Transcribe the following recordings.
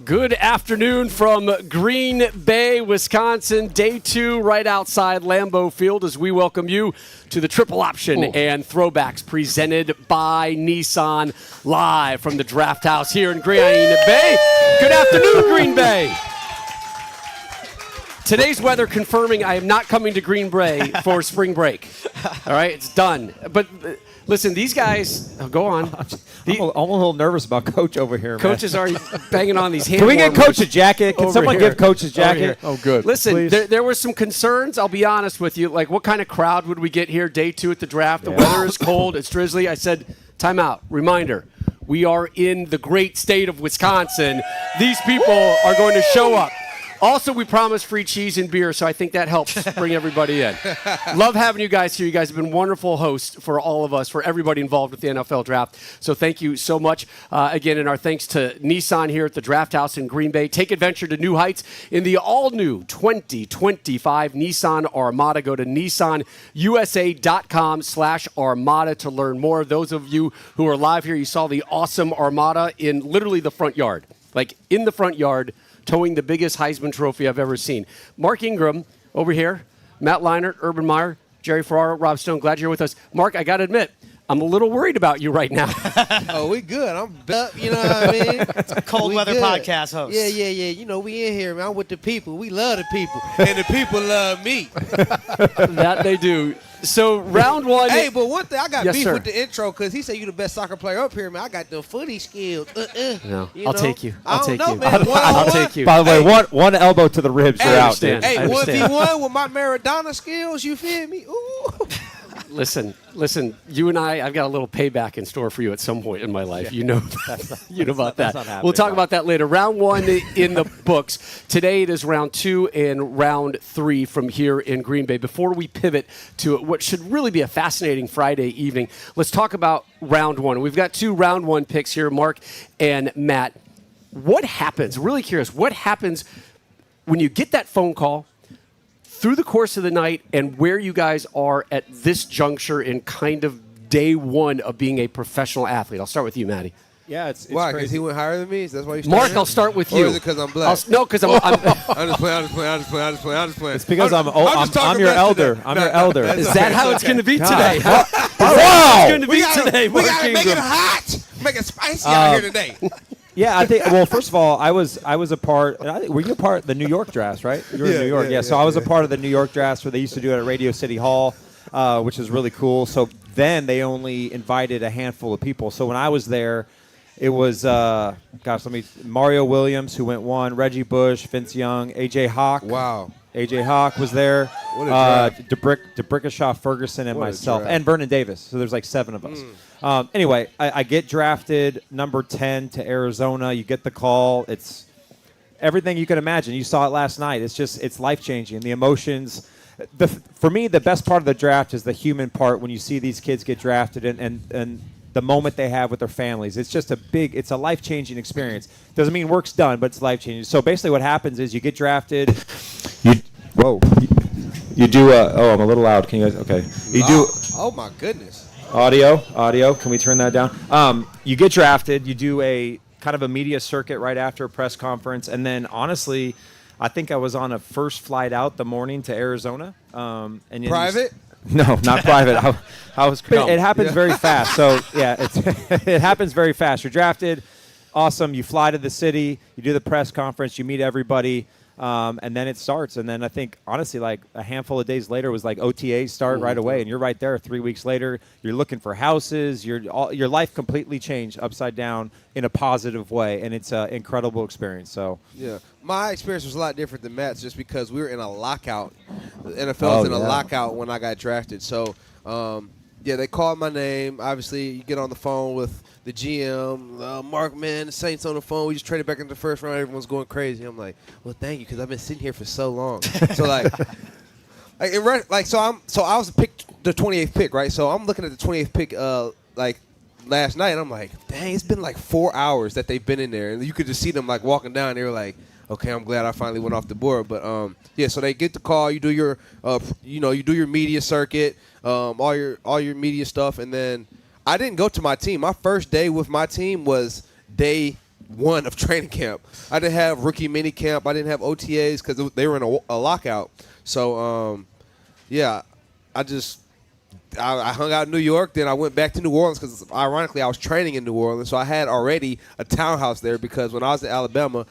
Good afternoon from Green Bay, Wisconsin. Day 2 right outside Lambeau Field as we welcome you to the Triple Option and Throwbacks presented by Nissan live from the Draft House here in Green Bay. Good afternoon, Green Bay. Today's weather confirming I am not coming to Green Bay for spring break. All right, it's done. But listen, these guys, go on. I'm a little nervous about Coach over here, Coach is already banging on these hand Can we get warmers Coach a jacket? Can someone here. give Coach a jacket? Oh, good. Listen, there were some concerns. I'll be honest with you. Like, what kind of crowd would we get here day 2 at the draft? The weather is cold. It's drizzly. I said, time out. Reminder, we are in the great state of Wisconsin. These people are going to show up. Also, we promised free cheese and beer, so I think that helps bring everybody in. Love having you guys here. You guys have been wonderful hosts for all of us, for everybody involved with the NFL draft. So thank you so much. Again, and our thanks to Nissan here at the Draft House in Green Bay. Take adventure to new heights in the all-new 2025 Nissan Armada. Go to nissanusa.com/Armada to learn more. Those of you who are live here, you saw the awesome Armada in literally the front yard. Like, in the front yard, towing the biggest Heisman Trophy I've ever seen. Mark Ingram over here, Matt Leinart, Urban Meyer, Jerry Ferrara, Rob Stone, glad you're with us. Mark, I got to admit, I'm a little worried about you right now. Oh, we good. I'm up, you know what I mean? It's a cold weather podcast host. Yeah. You know, we in here, man. I'm with the people. We love the people. And the people love me. That they do. So, round one. Hey, but one thing, I got beef sir. with the intro because he said you the best soccer player up here, man. I got the footy skills. No, I'll take you. I'll take know, you. Man. I'll take you. By the way, one elbow to the ribs, you're out, dude. Hey, I 1v1 with my Maradona skills, you feel me? Ooh. Listen, you and I've got a little payback in store for you at some point in my life. You know that. You know about that. We'll talk about that later. Round 1 in the books. Today it is round 2 and round 3 from here in Green Bay. Before we pivot to what should really be a fascinating Friday evening, let's talk about round 1. We've got 2 round 1 picks here, Mark and Matt. What happens? Really curious. What happens when you get that phone call through the course of the night and where you guys are at this juncture in kind of day 1 of being a professional athlete? I'll start with you, Matty. Yeah, it's why? Because he went higher than me? That's why you Mark, I'll start with you. Or is it because I'm black? No, because I'm I'm just playing. It's because I'm your elder. I'm your elder. Is that how it's going to be today? Wow. It's going to be today, We Mark got to make it Ingram. hot. Make it spicy out here today. Yeah, I think. Well, first of all, I was a part. Were you a part of the New York drafts, right? You were in New York, yeah. So I was a part of the New York drafts where they used to do it at Radio City Hall, which is really cool. So then they only invited a handful of people. So when I was there, it was Mario Williams who went 1, Reggie Bush, Vince Young, AJ Hawk. Wow. AJ Hawk was there. What a draft. DeBrickashaw Ferguson and What a myself, draft. and Vernon Davis. So there's like 7 of us. Anyway, I get drafted number 10 to Arizona. You get the call. It's everything you can imagine. You saw it last night. It's life-changing. The emotions. For me, the best part of the draft is the human part when you see these kids get drafted and the moment they have with their families. It's just it's a life-changing experience. Doesn't mean work's done, but it's life-changing. So basically what happens is you get drafted. You do I'm a little loud. Can you guys, okay. Oh, my goodness. Audio. Can we turn that down? You get drafted. You do a kind of a media circuit right after a press conference. And then, honestly, I think I was on a first flight out the morning to Arizona. Private? No, not private. I was. It happens very fast. So, yeah, it happens very fast. You're drafted. Awesome. You fly to the city. You do the press conference. You meet everybody. And then it starts. And then I think, honestly, like a handful of days later was like OTAs start right away. And you're right there 3 weeks later. You're looking for houses. Your life completely changed upside down in a positive way. And it's an incredible experience. So yeah, my experience was a lot different than Matt's just because we were in a lockout. The NFL was in a lockout when I got drafted. So, they called my name. Obviously, you get on the phone with the GM, Mark, man, the Saints on the phone. We just traded back into the first round. Everyone's going crazy. I'm like, well, thank you, because I've been sitting here for so long. So I was picked the 28th pick, right? So I'm looking at the 28th pick, last night. And I'm like, dang, it's been like 4 hours that they've been in there, and you could just see them like walking down. They were like, okay, I'm glad I finally went off the board. But so they get the call. You do your, you do your media circuit, all your media stuff, and then I didn't go to my team. My first day with my team was day one of training camp. I didn't have rookie mini camp. I didn't have OTAs because they were in a lockout. So, I hung out in New York. Then I went back to New Orleans because, ironically, I was training in New Orleans. So I had already a townhouse there because when I was in Alabama,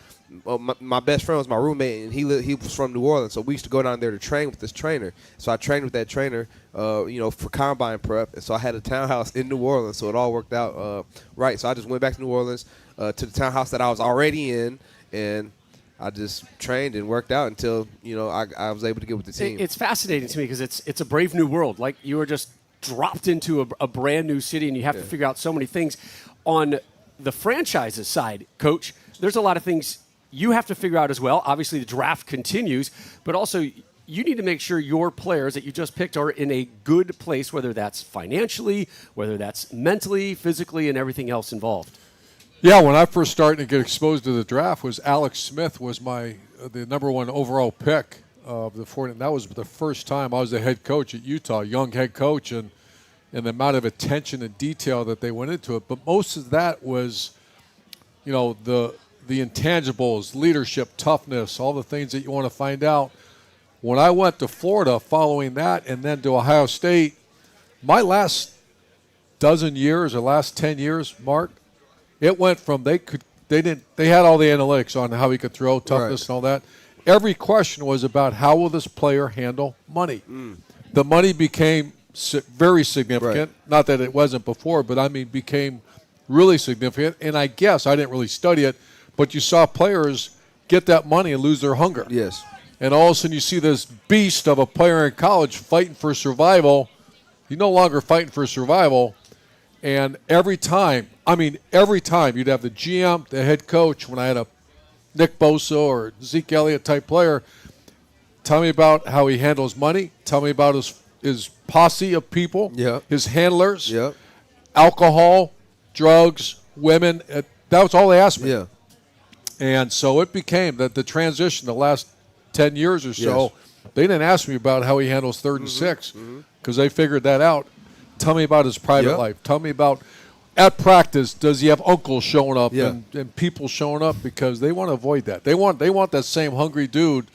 my best friend was my roommate, and he was from New Orleans. So we used to go down there to train with this trainer. So I trained with that trainer, for combine prep. And so I had a townhouse in New Orleans. So it all worked out right. So I just went back to New Orleans to the townhouse that I was already in, and I just trained and worked out until, I was able to get with the team. It's fascinating to me because it's a brave new world. Like, you were just dropped into a brand new city, and you have to figure out so many things. On the franchises side, Coach, there's a lot of things you have to figure out as well. Obviously, the draft continues, but also you need to make sure your players that you just picked are in a good place, whether that's financially, whether that's mentally, physically, and everything else involved. Yeah, when I first started to get exposed to the draft, was Alex Smith was the number one overall pick of the 40. That was the first time I was the head coach at Utah, young head coach, and the amount of attention and detail that they went into it. But most of that was, the intangibles, leadership, toughness, all the things that you want to find out. When I went to Florida following that and then to Ohio State, my last dozen years or last 10 years, Mark, it went from they had all the analytics on how he could throw, toughness, and all that. Every question was about how will this player handle money. The money became very significant. Right. Not that it wasn't before, but became really significant. And I guess I didn't really study it, but you saw players get that money and lose their hunger. Yes. And all of a sudden you see this beast of a player in college fighting for survival. You're no longer fighting for survival. And every time you'd have the GM, the head coach, when I had a Nick Bosa or Zeke Elliott type player, tell me about how he handles money. Tell me about his posse of people, his handlers, alcohol, drugs, women. That was all they asked me. Yeah. And so it became that the transition the last 10 years or so, they didn't ask me about how he handles 3rd and 6 because they figured that out. Tell me about his private life. Tell me about at practice, does he have uncles showing up and people showing up, because they want to avoid that. They want that same hungry dude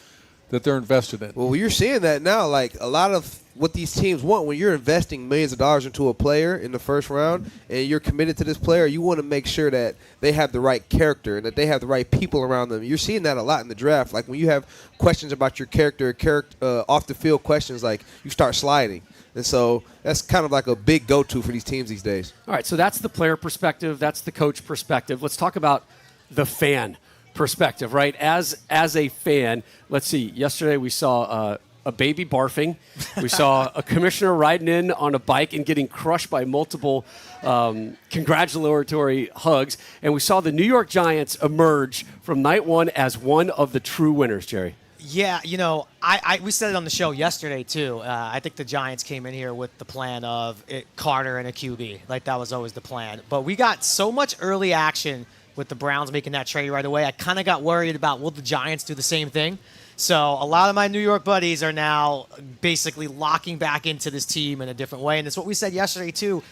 that they're invested in. Well, you're seeing that now. Like, a lot of what these teams want, when you're investing millions of dollars into a player in the first round and you're committed to this player, you want to make sure that they have the right character and that they have the right people around them. You're seeing that a lot in the draft. Like, when you have questions about your character off the field questions, like, you start sliding. And so that's kind of like a big go-to for these teams these days. All right, so that's the player perspective. That's the coach perspective. Let's talk about the fan perspective, right? As a fan, let's see. Yesterday we saw a baby barfing. We saw a commissioner riding in on a bike and getting crushed by multiple congratulatory hugs. And we saw the New York Giants emerge from night one as one of the true winners, Jerry. Yeah, we said it on the show yesterday, too. I think the Giants came in here with the plan of Carter and a QB. Like, that was always the plan. But we got so much early action with the Browns making that trade right away. I kind of got worried about, will the Giants do the same thing? So a lot of my New York buddies are now basically locking back into this team in a different way. And it's what we said yesterday, too.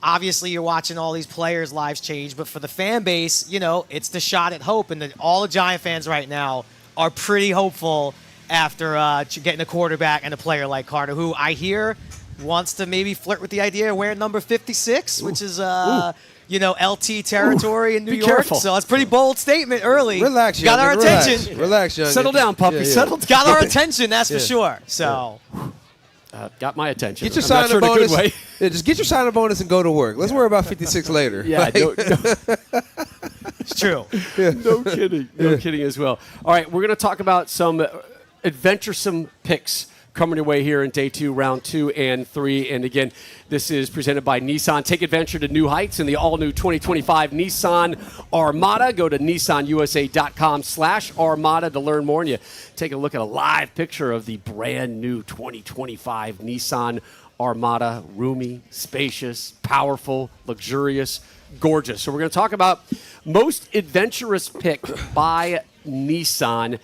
Obviously, you're watching all these players' lives change. But for the fan base, it's the shot at hope. And all the Giant fans right now are pretty hopeful after getting a quarterback and a player like Carter, who I hear wants to maybe flirt with the idea of wearing number 56, which is LT territory in New York. Careful. So it's a pretty bold statement early. Relax, got our relax. attention. Relax, young. Settle down, puppy. Settle down. Got our attention, that's for sure. So got my attention. Get your I'm not signing sure in a bonus. good way. Yeah, just get your signing bonus and go to work. Let's worry about 56 later. Yeah, no, it's true. no kidding. No kidding as well. All right, we're going to talk about some adventuresome picks coming your way here in day 2, round 2 and 3. And again, this is presented by Nissan. Take adventure to new heights in the all-new 2025 Nissan Armada. Go to nissanusa.com/Armada to learn more. And you take a look at a live picture of the brand new 2025 Nissan Armada. Roomy, spacious, powerful, luxurious, gorgeous. So we're going to talk about most adventurous pick by Nissan.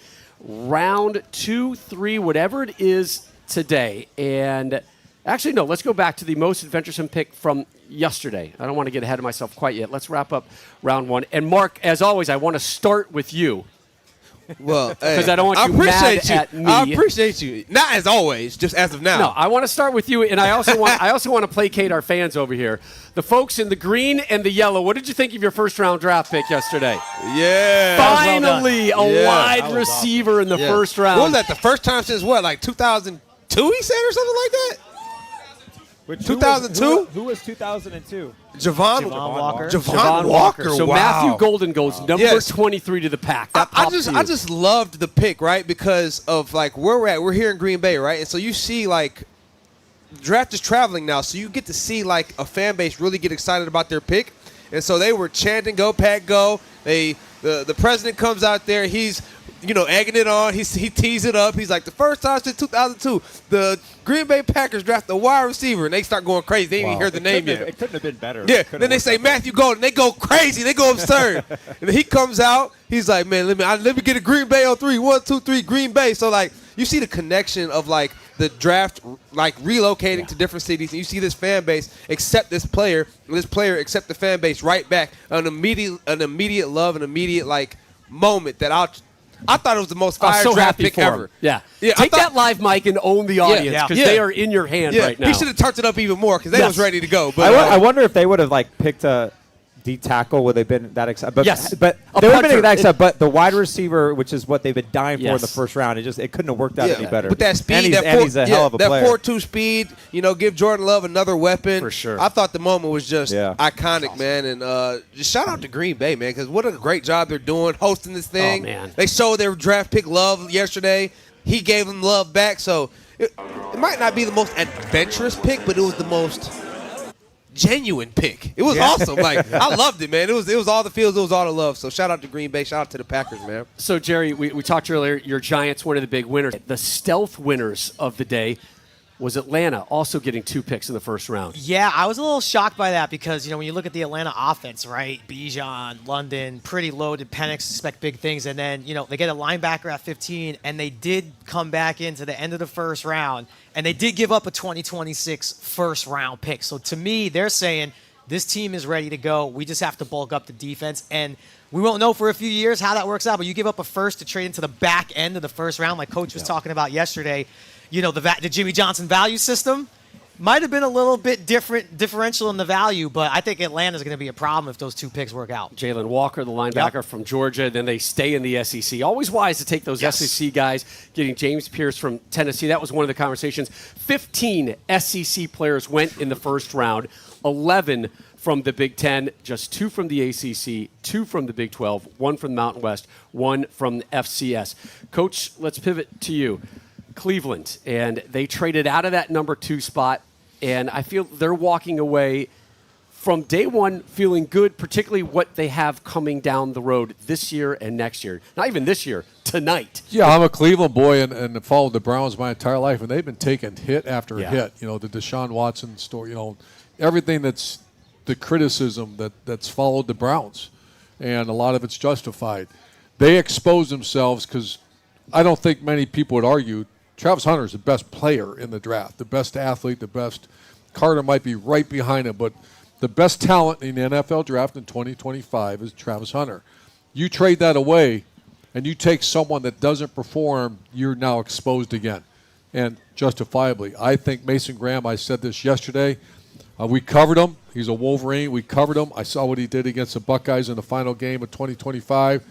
Round 2, 3, whatever it is today. And actually, no, let's go back to the most adventuresome pick from yesterday. I don't want to get ahead of myself quite yet. Let's wrap up round one. And Mark, as always, I want to start with you. Well, because I don't want you mad at me. I appreciate you. Not as always, just as of now. No, I want to start with you, and I also want to placate our fans over here. The folks in the green and the yellow. What did you think of your first-round draft pick yesterday? Yeah. Finally, a wide receiver in the first round. What was that? The first time since what, like 2002? He said, or something like that. 2002? Who was 2002? Javon Walker. Javon Walker. So wow. Matthew Golden goes number 23 to the pack. I just loved the pick, right? Because of like where we're at. We're here in Green Bay, right? And so you see like draft is traveling now, so you get to see like a fan base really get excited about their pick. And so they were chanting "Go Pack, go!" The president comes out there. He's egging it on. He tees it up. He's like, the first time since 2002, the Green Bay Packers draft a wide receiver, and they start going crazy. They didn't even hear the name yet. It couldn't have been better. Yeah. Then they say Matthew Golden. They go crazy. They go absurd. And then he comes out. He's like, man, let me get a Green Bay on 3. 1, 2, 3, Green Bay. So like, you see the connection of like the draft, like relocating to different cities, and you see this fan base accept this player, and this player accept the fan base right back. An immediate love, an immediate like moment that I thought it was the most fire draft pick ever. Yeah. Take that live mic and own the audience because they are in your hand right now. He should have turned it up even more because they was ready to go. But I wonder if they would have like picked a D tackle. Would they been that excited? But, yes, but they would have been that excited. But the wide receiver, which is what they've been dying for in the first round, it couldn't have worked out any better. But that speed, and he's a hell of a player. That 4.2 speed, give Jordan Love another weapon. For sure. I thought the moment was just iconic, man. And just shout out to Green Bay, man, because what a great job they're doing hosting this thing. Oh, man. They showed their draft pick love yesterday. He gave them love back. So it might not be the most adventurous pick, but it was the most genuine pick. It was awesome. Like, I loved it, man. It was all the feels. It was all the love. So shout out to Green Bay. Shout out to the Packers, man. So, Jerry, we talked earlier, your Giants, one of the big winners. The stealth winners of the day was Atlanta, also getting 2 picks in the first round. Yeah, I was a little shocked by that because, when you look at the Atlanta offense, right, Bijan, London, pretty loaded, Penix, expect big things, and then, they get a linebacker at 15, and they did come back into the end of the first round, and they did give up a 2026 first-round pick. So, to me, they're saying this team is ready to go. We just have to bulk up the defense, and we won't know for a few years how that works out, but you give up a first to trade into the back end of the first round, like Coach was talking about yesterday. The Jimmy Johnson value system might have been a little bit differential in the value, but I think Atlanta's going to be a problem if those 2 picks work out. Jalen Walker, the linebacker from Georgia, then they stay in the SEC. Always wise to take those SEC guys, getting James Pierce from Tennessee. That was one of the conversations. 15 SEC players went in the first round, 11 from the Big Ten, just 2 from the ACC, 2 from the Big 12, 1 from the Mountain West, 1 from the FCS. Coach, let's pivot to you. Cleveland, and they traded out of that number 2 spot, and I feel they're walking away from day one feeling good, particularly what they have coming down the road this year and next year. Not even this year, tonight. Yeah, I'm a Cleveland boy and followed the Browns my entire life, and they've been taking hit after hit. The Deshaun Watson story, everything that's the criticism that's followed the Browns, and a lot of it's justified. They expose themselves because I don't think many people would argue Travis Hunter is the best player in the draft, the best athlete, the best. Carter might be right behind him, but the best talent in the NFL draft in 2025 is Travis Hunter. You trade that away, and you take someone that doesn't perform, you're now exposed again, and justifiably. I think Mason Graham, I said this yesterday, we covered him. He's a Wolverine. We covered him. I saw what he did against the Buckeyes in the final game of 2025.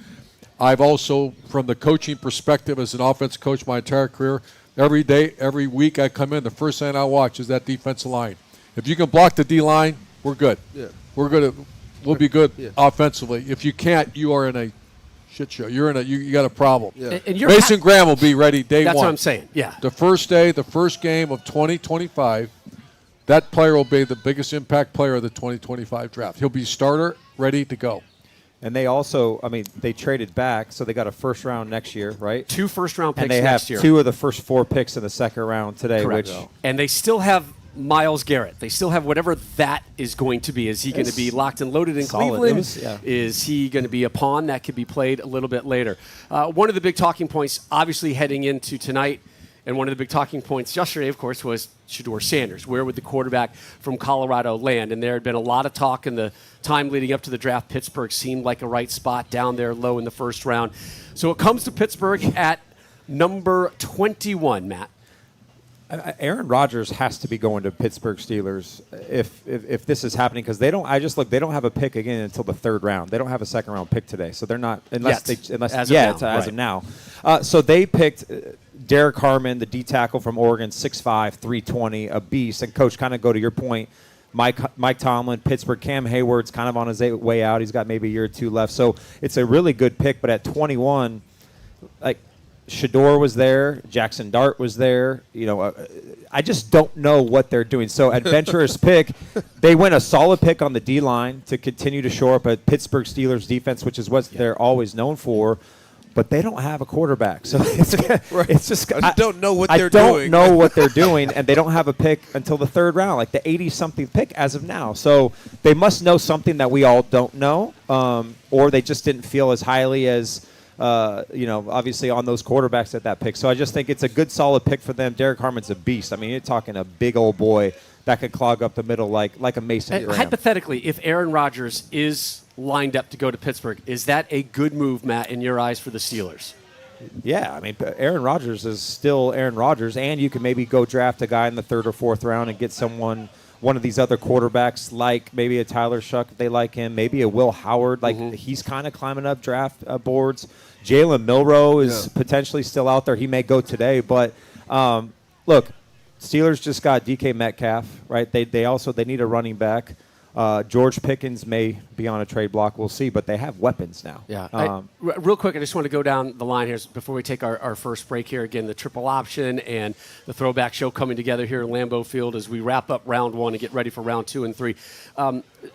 I've also, from the coaching perspective as an offensive coach my entire career, every day, every week I come in, the first thing I watch is that defensive line. If you can block the D-line, we're good. Yeah. We'll be good offensively. If you can't, you are in a shit show. You got a problem. Yeah. And Mason Graham will be ready day 1. That's what I'm saying, yeah. The first game of 2025, that player will be the biggest impact player of the 2025 draft. He'll be starter, ready to go. And they also, they traded back, so they got a first round next year, right? 2 first-round picks next year. And they have 2 of the first 4 picks in the second round today. Correct. And they still have Myles Garrett. They still have whatever that is going to be. Is he going to be locked and loaded in Cleveland? Is he going to be a pawn that could be played a little bit later? One of the big talking points, obviously heading into tonight, And one of the big talking points yesterday, of course, was Shedeur Sanders. Where would the quarterback from Colorado land? And there had been a lot of talk in the time leading up to the draft. Pittsburgh seemed like a right spot down there low in the first round. So it comes to Pittsburgh at number 21, Matt. Aaron Rodgers has to be going to Pittsburgh Steelers if this is happening, because they don't have a pick again until the third round. They don't have a second round pick today, so they're not as of now. So they picked Derek Harmon, the D tackle from Oregon, 6'5", 320, a beast. And coach, kind of go to your point, Mike Tomlin, Pittsburgh, Cam Hayward's kind of on his way out. He's got maybe a year or two left, so it's a really good pick. But at 21, like, Shedeur was there. Jackson Dart was there. I just don't know what they're doing. So adventurous pick. They went a solid pick on the D-line to continue to shore up a Pittsburgh Steelers defense, which is what they're always known for. But they don't have a quarterback. So it's just I don't know what they're doing. I doing. don't know what they're doing, and they don't have a pick until the third round, like the 80-something pick as of now. So they must know something that we all don't know, or they just didn't feel as highly as obviously on those quarterbacks at that pick. So I just think it's a good, solid pick for them. Derek Harmon's a beast. I mean, you're talking a big old boy that could clog up the middle like a Mason Graham. Hypothetically, if Aaron Rodgers is lined up to go to Pittsburgh, is that a good move, Matt, in your eyes for the Steelers? Yeah, I mean, Aaron Rodgers is still Aaron Rodgers, and you can maybe go draft a guy in the third or fourth round and get one of these other quarterbacks, like maybe a Tyler Shuck if they like him, maybe a Will Howard, like he's kind of climbing up draft boards. Jalen Milroe is potentially still out there. He may go today, but look, Steelers just got DK Metcalf, right? They need a running back. George Pickens may be on a trade block. We'll see, but they have weapons now. Yeah. Real quick, I just want to go down the line here before we take our first break here. Again, the Triple Option and the Throwback Show coming together here in Lambeau Field as we wrap up round one and get ready for round 2 and 3.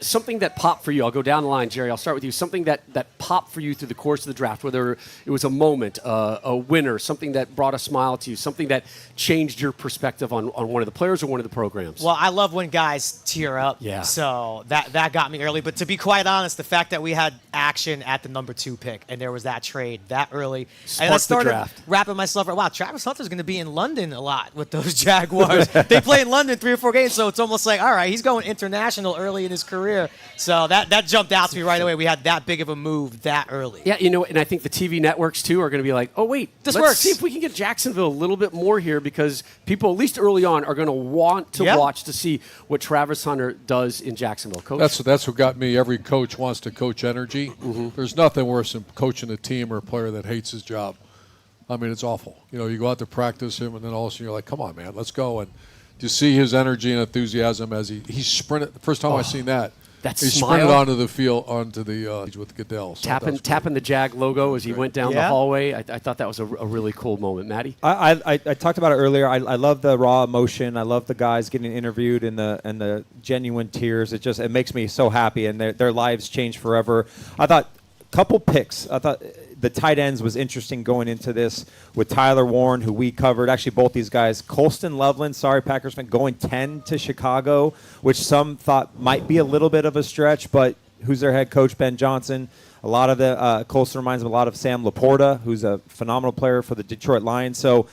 Something that popped for you, I'll go down the line, Jerry. I'll start with you. Something that popped for you through the course of the draft, whether it was a moment, a winner, something that brought a smile to you, something that changed your perspective on one of the players or one of the programs. Well, I love when guys tear up. Yeah. So that got me early. But to be quite honest, the fact that we had action at the number 2 pick and there was that trade that early, and I started wrapping myself around, wow, Travis Hunter's going to be in London a lot with those Jaguars. They play in London 3 or 4 games, so it's almost like, all right, he's going international early in his career. So that jumped out to me right away. We had that big of a move that early. Yeah, and I think the TV networks, too, are going to be like, oh, wait, let's see if we can get Jacksonville a little bit more here, because people, at least early on, are going to want to watch to see what Travis Hunter does in Jacksonville. Coach? That's what got me. Every coach wants to coach energy. There's nothing worse than coaching a team or a player that hates his job. I mean, it's awful. You go out to practice him, and then all of a sudden you're like, come on, man, let's go. And you see his energy and enthusiasm as he sprinted. The first time I seen that. That he smile. sprinted onto the field, onto the with Goodell. So tapping the Jag logo as he went down the hallway. I thought that was a really cool moment. Matty? I talked about it earlier. I love the raw emotion. I love the guys getting interviewed and the genuine tears. It makes me so happy, and their lives change forever. I thought a couple picks. I thought the tight ends was interesting going into this with Tyler Warren, who we covered. Actually, both these guys. Colston Loveland, sorry, Packers fan, going 10 to Chicago, which some thought might be a little bit of a stretch, but who's their head coach, Ben Johnson? A lot of the Colston reminds me a lot of Sam Laporta, who's a phenomenal player for the Detroit Lions. So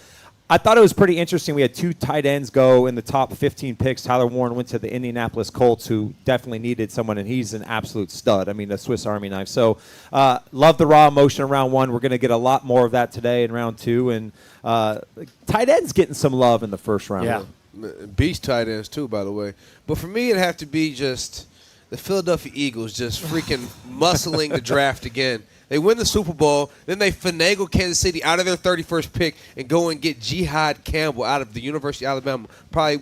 I thought it was pretty interesting. We had 2 tight ends go in the top 15 picks. Tyler Warren went to the Indianapolis Colts, who definitely needed someone, and he's an absolute stud. I mean, a Swiss Army knife. So love the raw emotion in round 1. We're going to get a lot more of that today in round 2. And tight ends getting some love in the first round. Yeah. Beast tight ends, too, by the way. But for me, it'd have to be just the Philadelphia Eagles just freaking muscling the draft again. They win the Super Bowl, then they finagle Kansas City out of their 31st pick and go and get Jihad Campbell out of the University of Alabama, probably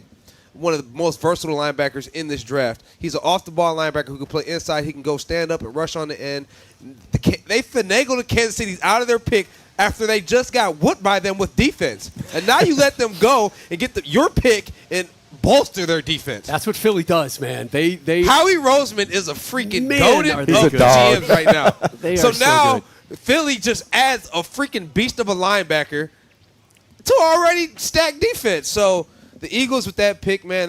one of the most versatile linebackers in this draft. He's an off-the-ball linebacker who can play inside. He can go stand up and rush on the end. They finagled the Kansas City out of their pick after they just got whooped by them with defense. And now you let them go and get your pick and bolster their defense. That's what Philly does, man. They Howie Roseman is a freaking goated of a dog. GMs right now. They so are so now good. Philly just adds a freaking beast of a linebacker to already stacked defense. So the Eagles with that pick, man,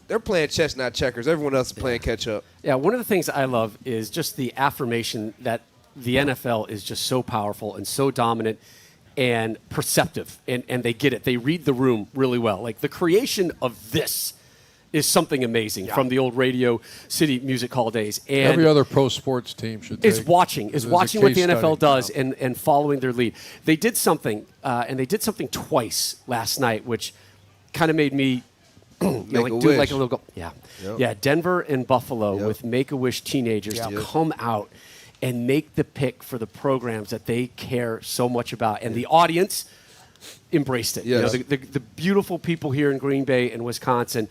they're playing chess, not checkers. Everyone else is playing catch up. Yeah, one of the things I love is just the affirmation that the NFL is just so powerful and so dominant. and perceptive, and they get it. They read the room really well. Like the creation of this is something amazing from the old Radio City Music Hall days. And every other pro sports team should take. Is watching what the NFL does and following their lead. They did something, and they did something twice last night, which kind of made me do like a little goal. Yeah. Yep. Yeah, Denver and Buffalo with Make-A-Wish teenagers to come out and make the pick for the programs that they care so much about. And the audience embraced it. Yes. You know, the beautiful people here in Green Bay and Wisconsin,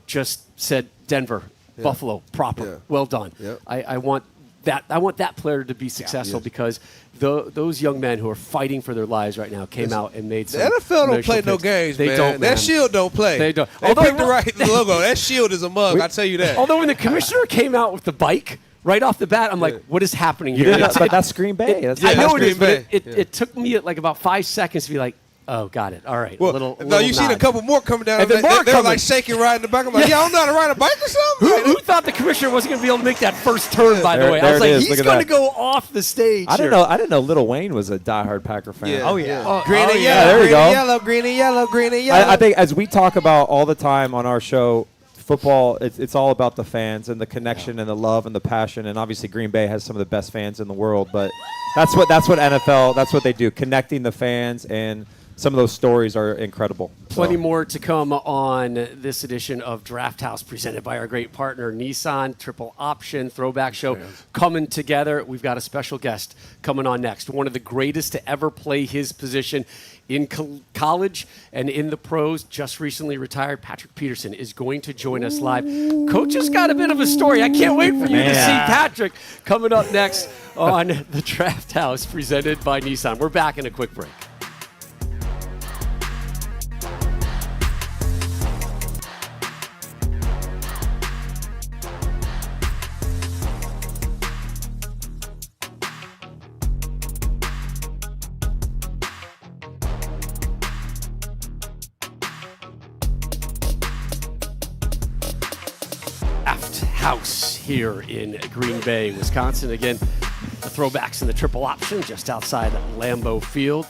just said Denver, Buffalo, proper, well done. Yep. I want that player to be successful because those young men who are fighting for their lives right now came out and made some. The NFL don't play picks. no games, they man. Don't, that shield don't play. They don't. They picked the right logo. That shield is a mug. I tell you that. Although when the commissioner came out with the bike right off the bat, I'm like, what is happening here? But that's Green Bay. I know it is, Green but it took me like about 5 seconds to be like, oh, got it. All right. Well, you've seen a couple more coming down. And they were like shaking, riding the back. I'm like, I don't know how to ride a bike or something. Who thought the commissioner wasn't going to be able to make that first turn, by the way? I was like, he's going to go off the stage. I didn't know Lil Wayne was a diehard Packer fan. Yeah. Oh, yeah. Green and yeah, there you go. Green and yellow, green and yellow. I think as we talk about all the time on our show, football, it's all about the fans and the connection and the love and the passion. And obviously Green Bay has some of the best fans in the world. But that's what NFL, that's what they do, connecting the fans, and some of those stories are incredible. Plenty more to come on this edition of Draft House, presented by our great partner, Nissan. Triple Option Throwback Show coming together. We've got a special guest coming on next. One of the greatest to ever play his position in college and in the pros, just recently retired. Patrick Peterson is going to join us live. Coach has got a bit of a story. I can't wait for you to see Patrick coming up next on the Draft House, presented by Nissan. We're back in a quick break. House here in Green Bay, Wisconsin. Again, the Throwbacks and the Triple Option just outside Lambeau Field.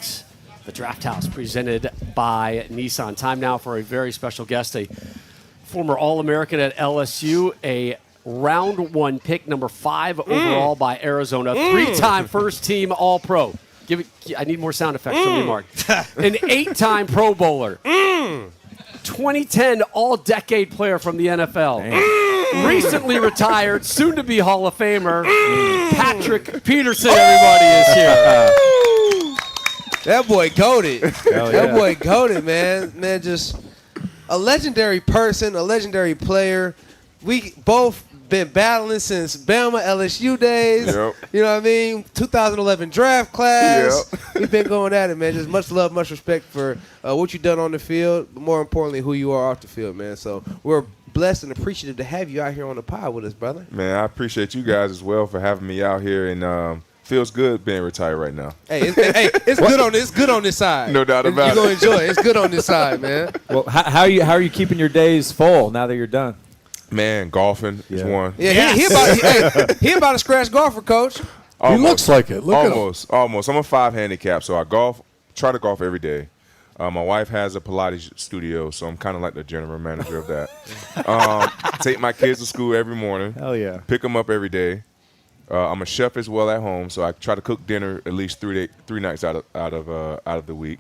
The Draft House presented by Nissan. Time now for a very special guest, a former All-American at LSU, a round 1 pick, number 5 overall by Arizona, 3-time first-team All-Pro. I need more sound effects from you, Mark. An 8-time Pro Bowler. 2010 All-Decade player from the NFL. Recently retired, soon to be Hall of Famer, Patrick Peterson, everybody, is here. That boy goated. That boy goated, man. Man, just a legendary person, a legendary player. We both been battling since Bama LSU days. Yep. You know what I mean? 2011 draft class. Yep. We've been going at it, man. Just much love, much respect for what you've done on the field, but more importantly, who you are off the field, man. So we're blessed and appreciative to have you out here on the pod with us, brother. Man, I appreciate you guys as well for having me out here, and feels good being retired right now. Hey, it's good on this. It's good on this side. No doubt about it. You're gonna enjoy it. It's good on this side, man. Well, how are you keeping your days full now that you're done? Man, golfing is one. Yeah, he about to scratch golfer, coach. He looks like it. Look almost. I'm a 5 handicap, so I try to golf every day. My wife has a Pilates studio, so I'm kind of like the general manager of that. Take my kids to school every morning. Hell yeah. Pick them up every day. I'm a chef as well at home, so I try to cook dinner at least 3 nights out of the week.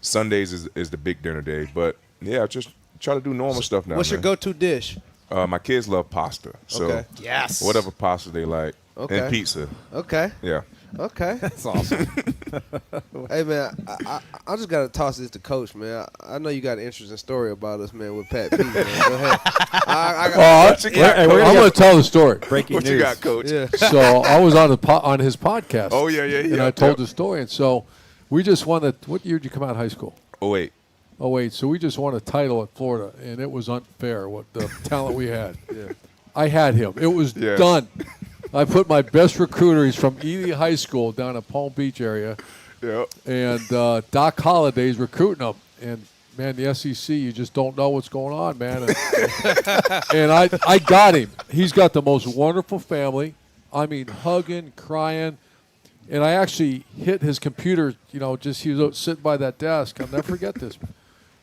Sundays is the big dinner day, but yeah, just try to do normal stuff now. What's your go-to dish? My kids love pasta, so Okay. Yes. whatever pasta they like, and pizza. Okay. Yeah. Okay. That's awesome. Hey, man, I just got to toss this to Coach, man. I know you got an interesting story about us, man, with Pat P. Man. Go ahead. I'm going to tell the story. Breaking What news. you got, Coach? Yeah. So I was on his podcast. Oh, yeah. And I told the story. And so we just won what year did you come out of high school? Oh, wait. Oh, wait. So we just won a title at Florida, and it was unfair what the talent we had. Yeah. I had him. It was done. I put my best recruiter. He's from Ely High School down in Palm Beach area. Yep. And Doc Holliday's recruiting him. And, man, the SEC, you just don't know what's going on, man. And I got him. He's got the most wonderful family. I mean, hugging, crying. And I actually hit his computer, he was sitting by that desk. I'll never forget this.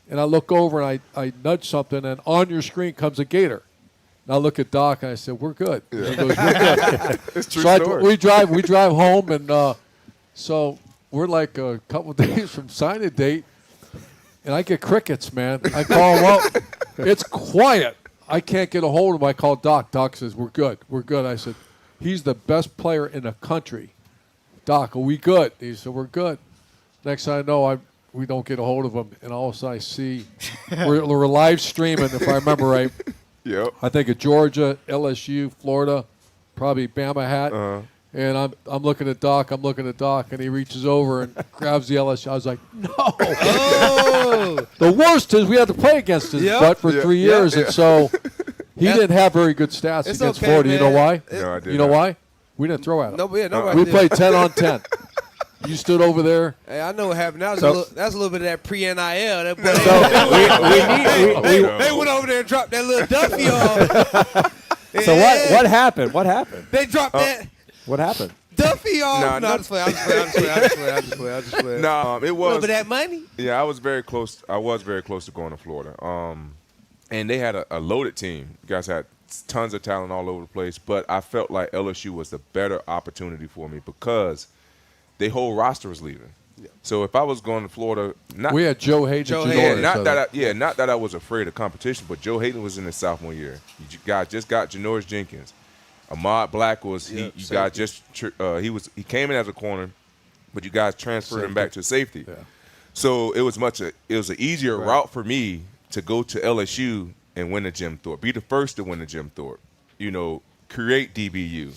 And I look over and I nudge something, and on your screen comes a Gator. And I look at Doc and I said, "We're good." Yeah. He goes, "We're good." It's true So story. we drive home, and so we're like a couple of days from signing date, and I get crickets, man. I call him up. It's quiet. I can't get a hold of him. I call Doc. Doc says, "We're good. We're good." I said, "He's the best player in the country." Doc, are we good? He said, "We're good." Next thing I know, we don't get a hold of him, and all of a sudden I see we're live streaming, if I remember right. Yep. I think of Georgia, LSU, Florida, probably Bama hat. And I'm looking at Doc, and he reaches over and grabs the LSU. I was like, no. Oh. The worst is we had to play against his butt for 3 years, and so he didn't have very good stats It's against okay, Florida. man. You know why? No, I did You know not. why? We didn't throw at him. Nobody We did. played 10 on 10. You stood over there. Hey, I know what happened. That's So- a little bit of that pre-NIL. That boy, they went over there and dropped that little Duffy off. So what happened? What happened? They dropped that What happened? Duffy off. Nah, No, I'm just playing. I'm just playing. No, it A little was. bit of that money. Yeah, I was very close to going to Florida. And they had a loaded team. You guys had tons of talent all over the place, but I felt like LSU was the better opportunity for me because their whole roster was leaving. So if I was going to Florida, We had Joe Hayden. Joe and Hayden. Janora, not that I was afraid of competition, but Joe Hayden was in his sophomore year. You guys just got Janoris Jenkins. Ahmad Black was he came in as a corner, but you guys transferred him back to safety. Yeah. So it was an easier route for me to go to LSU and win the Jim Thorpe, be the first to win the Jim Thorpe, create DBU.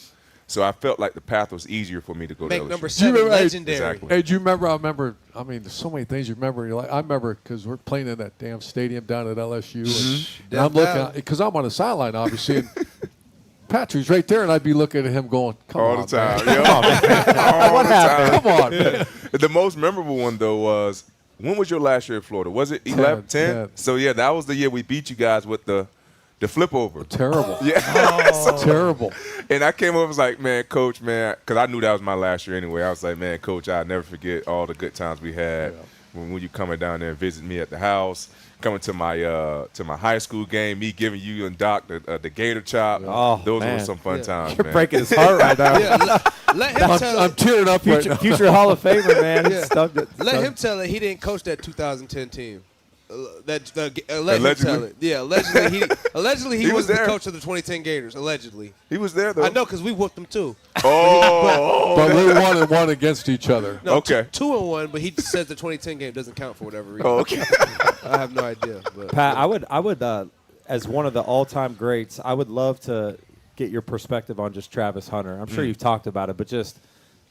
So I felt like the path was easier for me to go Make to LSU. number Do you 7 remember- legendary. Exactly. Hey, do you remember? I mean, there's so many things you remember. You're like, I remember because we're playing in that damn stadium down at LSU. And I'm looking, because I'm on the sideline, obviously. And Patrick's right there, and I'd be looking at him going, come All on, the time. man. All What the happened? time. Come on, man. The most memorable one, though, was when was your last year in Florida? Was it 11, 10? 10. So, yeah, that was the year we beat you guys with the flip over. Terrible. Yeah. Terrible. And I came over and was like, man, Coach, man, because I knew that was my last year anyway. I was like, man, Coach, I'll never forget all the good times we had when you coming down there and visit me at the house, coming to my high school game, me giving you and Doc the Gator chop. Oh, Those man. were some fun times, You're man. breaking his heart right now. Yeah, let him tell I'm it. tearing up right now. Future Hall of Famer, man. Yeah. Let him tell it. He didn't coach that 2010 team. Let him tell it. Yeah, allegedly he was was the there. coach of the 2010 Gators. Allegedly, He was there, though. I know because we whooped them too. Oh, But we're 1-1 against each other. No, Okay. 2-1, but he says the 2010 game doesn't count for whatever reason. oh, okay. I have no idea. But Pat, I would, as one of the all-time greats, I would love to get your perspective on just Travis Hunter. I'm sure you've talked about it, but just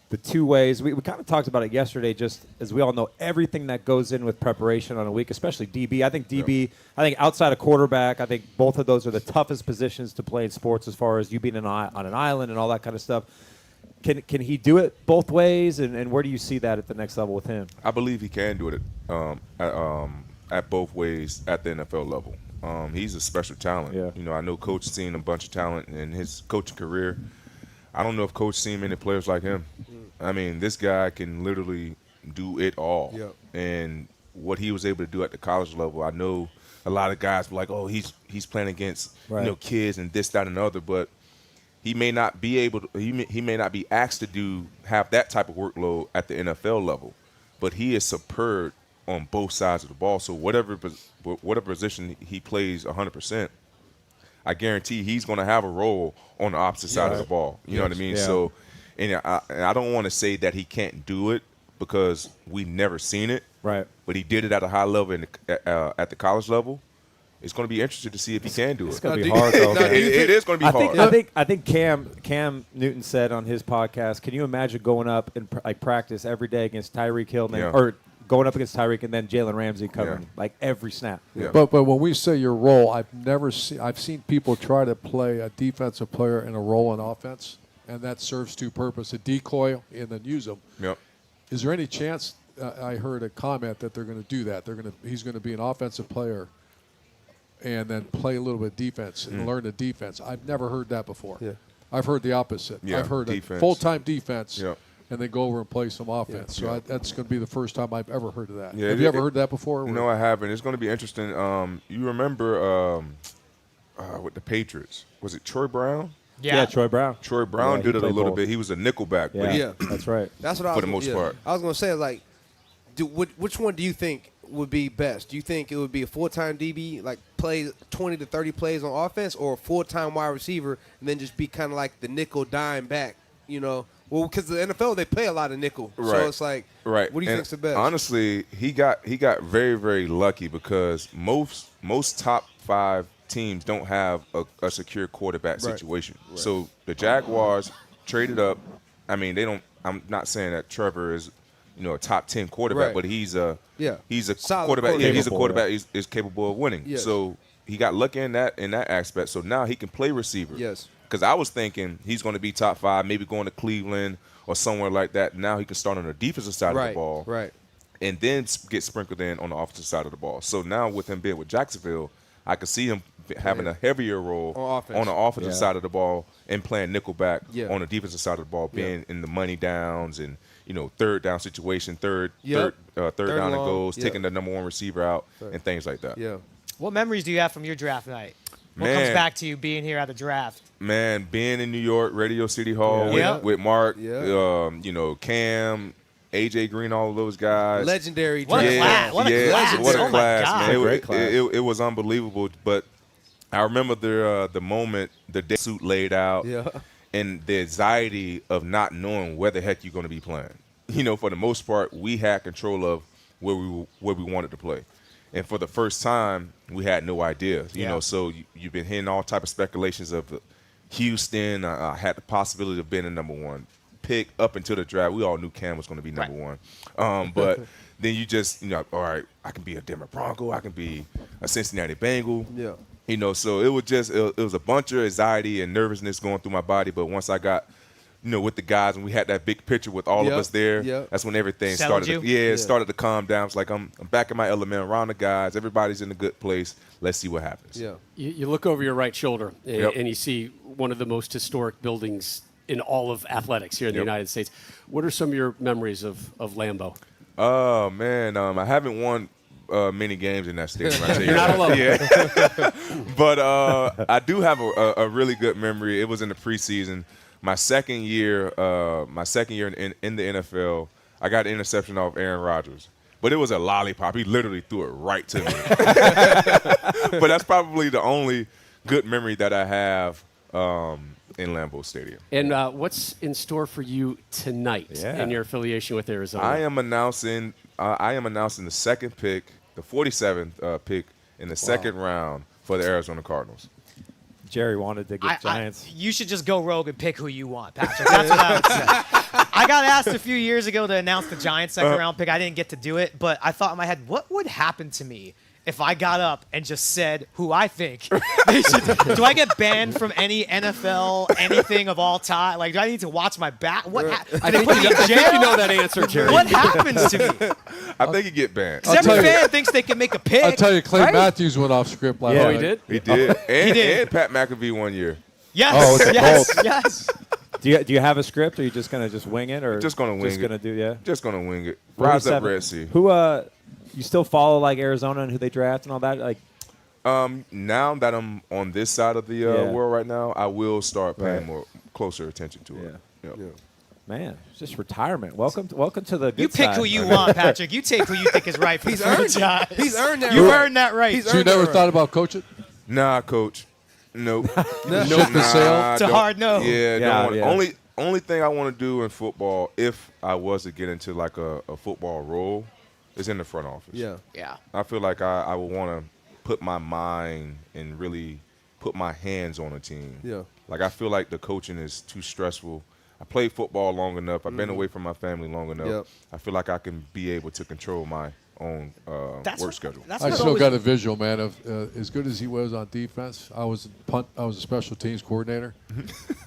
the two ways. We kind of talked about it yesterday, just as we all know, everything that goes in with preparation on a week, especially DB. I think outside of quarterback, I think both of those are the toughest positions to play in sports as far as you being on an island and all that kind of stuff. Can he do it both ways, and where do you see that at the next level with him? I believe he can do it at both ways at the NFL level. He's a special talent. Yeah. I know Coach seen a bunch of talent in his coaching career. I don't know if Coach seen many players like him. I mean, this guy can literally do it all. Yep. And what he was able to do at the college level, I know a lot of guys were like, oh, he's playing against kids and this, that, and the other, but he may not be able to. He may not be asked to have that type of workload at the NFL level, but he is superb on both sides of the ball. So whatever position he plays 100%, I guarantee he's going to have a role on the opposite side of the ball. You know what I mean? Yeah. So, and I don't want to say that he can't do it because we've never seen it. Right. But he did it at a high level at the college level. It's going to be interesting to see if he can do it. It's going to be hard, though. man. It is going to be hard. I think Cam Newton said on his podcast, can you imagine going up and practice every day against Tyreek Hill, or going up against Tyreek and then Jalen Ramsey covering every snap? Yeah. But when we say your role, I've seen people try to play a defensive player in a role in offense, and that serves two purposes: a decoy and then use them. Yep. Is there any chance? I heard a comment that they're going to do that. He's going to be an offensive player and then play a little bit of defense and learn the defense. I've never heard that before. Yeah. I've heard the opposite. Yeah, I've heard defense. a full-time defense, Yep. and then go over and play some offense. So that's going to be the first time I've ever heard of that. Yeah, Have you ever heard that before? No, I haven't. It's going to be interesting. You remember with the Patriots, was it Troy Brown? Yeah, Troy Brown. Troy Brown Yeah, did he it a played little both. bit. He was a nickelback. Yeah, But Yeah. that's right. That's what I was For the most part. I was gonna say, like, which one do you think would be best? Do you think it would be a full-time DB, like play 20 to 30 plays on offense, or a full-time wide receiver and then just be kind of like the nickel dime back? You know, well, because the NFL they play a lot of nickel, Right. so it's like, Right. what do you And think's the best? Honestly, he got very, very lucky because most top 5 teams don't have a secure quarterback situation. So the Jaguars traded up. I mean, they don't. I'm not saying that Trevor is, a top 10 quarterback, Right. but he's a Solid quarterback. Yeah, he's a Capable, quarterback. Is capable of winning. Yes. So he got lucky in that aspect. So now he can play receiver. Yes. Because I was thinking he's going to be top 5, maybe going to Cleveland or somewhere like that. Now he can start on the defensive side of the ball. Right. And then get sprinkled in on the offensive side of the ball. So now with him being with Jacksonville, I could see him having a heavier role On offense. on the offensive Yeah. side of the ball and playing nickelback Yeah. on the defensive side of the ball, being in the money downs and third down situation, third Yep. down Third and long. goes, Yep. taking the number 1 receiver out and things like that. Yeah. What memories do you have from your draft night? What Man. comes back to you being here at the draft? Man, being in New York, Radio City Hall Yeah. with Mark, Yeah. Cam, AJ Green, all of those guys. Legendary What a draft. class. What a class. What a Oh my class, God. man. Great class. It was unbelievable. But I remember the moment the day suit laid out Yeah. and the anxiety of not knowing where the heck you're going to be playing. For the most part, we had control of where we wanted to play. And for the first time, we had no idea. So you've been hearing all type of speculations of Houston. I had the possibility of being the number 1 pick up until the draft. We all knew Cam was going to be number 1. But then you just, all right, I can be a Denver Bronco. I can be a Cincinnati Bengal. Yeah. So it was a bunch of anxiety and nervousness going through my body. But once I got, with the guys and we had that big picture with all of us there, that's when everything Settled started. you? It started to calm down. It's like I'm back in my element around the guys. Everybody's in a good place. Let's see what happens. Yeah. You look over your right shoulder Yep. and you see one of the most historic buildings in all of athletics here in the Yep. United States. What are some of your memories of Lambeau? Oh man, I haven't won many games in that stadium. I tell you You're not that. alone. Yeah. But I do have a really good memory. It was in the preseason. My second year in the NFL, I got an interception off Aaron Rodgers. But it was a lollipop. He literally threw it right to me. But that's probably the only good memory that I have in Lambeau Stadium. And what's in store for you tonight in your affiliation with Arizona? I am announcing the second pick, the 47th pick in the second round for the Arizona Cardinals. Jerry wanted to get Giants. You should just go rogue and pick who you want, Patrick. That's what I would say. I got asked a few years ago to announce the Giants second round pick. I didn't get to do it, but I thought in my head, what would happen to me if I got up and just said who I think they should? Do I get banned from any NFL anything of all time? Like, do I need to watch my back? What? I think you know that answer, Jerry. What happens to me? I think you get banned. Because every fan thinks they can make a pick. I'll tell you, Clay right? Matthews went off script last Oh, night. he did? He did. And, did. and Pat McAfee 1 year. Yes. Oh, it's a yes. Colts. Yes. Do you have a script, or are you just gonna wing it, or Just gonna wing just it. gonna do Just going to wing it. Rise up, 47. Red Sea. Who you still follow like Arizona and who they draft and all that? Like, Now that I'm on this side of the world right now, I will start paying more closer attention to it. Yep. man, it's just retirement. Welcome to the good You pick side. who you want, Patrick. You take who you think is right for He's the earned franchise. it. He's earned that You've right. earned that right. He's So you earned never that thought about coaching? Nah, coach. Nope. Ship the sail? It's a don't- hard no. Yeah, Yeah, don't yeah. want, only thing I want to do in football, if I was to get into like a football role, is in the front office. Yeah. Yeah. I feel like I would want to put my mind and really put my hands on a team. Yeah. Like I feel like the coaching is too stressful. I played football long enough. I've been away from my family long enough. Yep. I feel like I can be able to control my own work schedule. That's I what still always- got a visual, man, of as good as he was on defense. I was a special teams coordinator.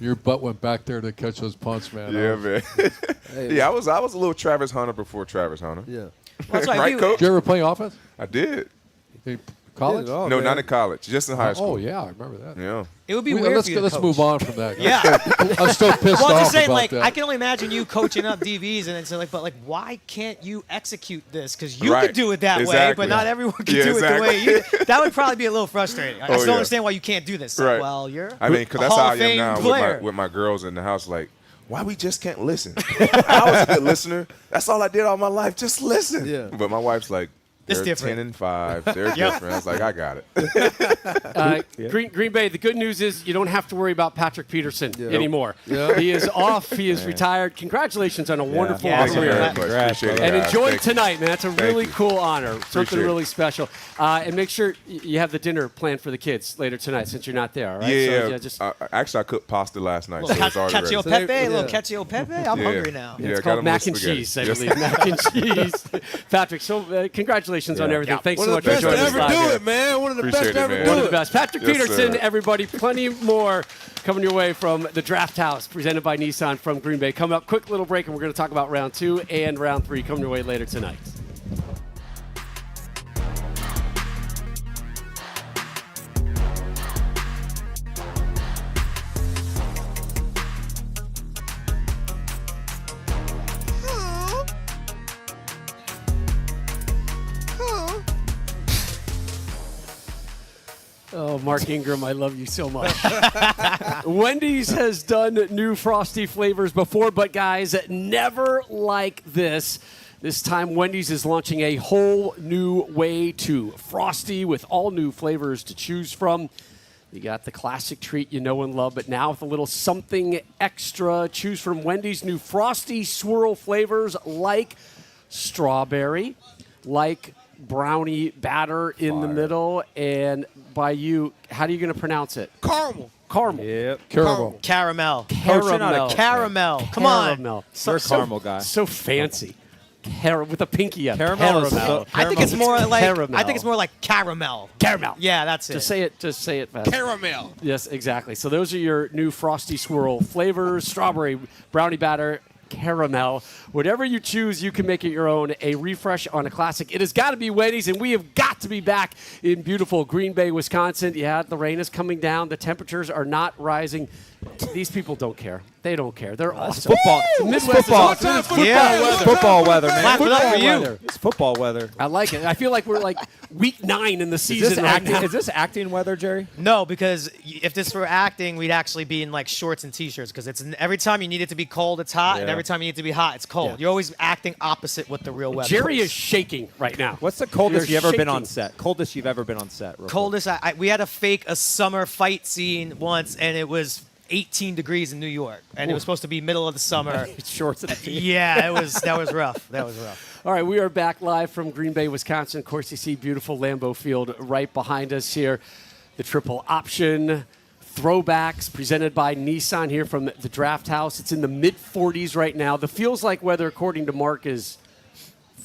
Your butt went back there to catch those punts, man. Yeah, man. Yeah, I was a little Travis Hunter before Travis Hunter. Yeah. That's why Right, you- coach? Did you ever play offense? I did. Any College? Oh, no, man. not in college, just in high school. Oh, yeah, I remember that. Yeah. It would be weird Let's for you to let's coach. move on from that. Yeah. I'm still pissed Well, I'm off just saying, about like, that. I can only imagine you coaching up DBs, and it's like, but like, why can't you execute this? Because you Right. could do it that way, Exactly. but not everyone can Yeah, do it the way exactly. you. That would probably be a little frustrating. I Oh, still yeah. understand why you can't do this. Right. Well, you're. I mean, because that's Hall how I of am Fame now player. with my girls in the house. Like, why we just can't listen? I was a good listener. That's all I did all my life. Just listen. Yeah. But my wife's like, It's they're different. 10 and 5. They're different. I was like, I got it. Green Bay, the good news is you don't have to worry about Patrick Peterson anymore. Yeah. He is off. He is retired. Congratulations on a wonderful Yeah, Thank you career. very Congrats. much. Appreciate it, And guys. enjoy Thank you. tonight, man. That's a really you. cool honor. Something Appreciate it. really special. And make sure you have the dinner planned for the kids later tonight since you're not there, all right? Yeah, So, just, actually, I cooked pasta last night, so Little it's already Cacio ready. Pepe, little Yeah. Cacio Pepe. I'm hungry now. Yeah, it's I got called him mac a and spaghetti. cheese, I Yes. believe. Mac and cheese. Patrick, so congratulations on everything. Thanks One so of much the for best to joining us ever live do here. it, man. One of the Appreciate best to it, ever man. do One of it. the best. Patrick Yes, Peterson, sir. everybody. Plenty more coming your way from the Draft House, presented by Nissan from Green Bay. Coming up, quick little break, and we're going to talk about round 2 and round 3 coming your way later tonight. Oh, Mark Ingram, I love you so much. Wendy's has done new Frosty flavors before, but guys, never like this. This time, Wendy's is launching a whole new way to Frosty with all new flavors to choose from. You got the classic treat you know and love, but now with a little something extra. Choose from Wendy's new Frosty swirl flavors like strawberry, like brownie batter in the middle, and by you, how are you going to pronounce it? Caramel. Caramel. Yep. Caramel. Caramel. Caramel. Caramel. Come on. Caramel. You're a caramel guy. So fancy. With a pinky up. Caramel is so- I think it's more like Caramel. I think it's more like caramel. Caramel. Yeah, that's it. Just say it fast. Caramel. Yes, exactly. So those are your new Frosty Swirl flavors: strawberry, brownie batter, caramel. Whatever you choose, you can make it your own. A refresh on a classic. It has got to be Wendy's, and we have got to be back in beautiful Green Bay, Wisconsin. Yeah, the rain is coming down. The temperatures are not rising. These people don't care. They don't care. They're awesome. Football. Midwest It's football. is awesome. It's football Yeah. weather. It's football weather, man. Clap it up for you. weather. It's football weather. I like it. I feel like we're like week 9 in the Is season right now. this acting weather, Jerry? No, because if this were acting, we'd actually be in like shorts and t-shirts because it's every time you need it to be cold, it's hot, and Yeah. every time you need it to be hot, it's cold. Yeah. You're always acting opposite what the real weather Jerry is. is shaking right now. What's the coldest You're you've ever been shaking. on set? Coldest you've ever been on set? real quick. Coldest. We had to fake a summer fight scene once, and it was 18 degrees in New York, and it was supposed to be middle of the summer. Shorts and a t-shirt. Yeah, that was rough. That was rough. All right, we are back live from Green Bay, Wisconsin. Of course, you see beautiful Lambeau Field right behind us here. The Triple Option Throwbacks presented by Nissan here from the Draft House. It's in the mid-40s right now. The feels like weather, according to Mark, is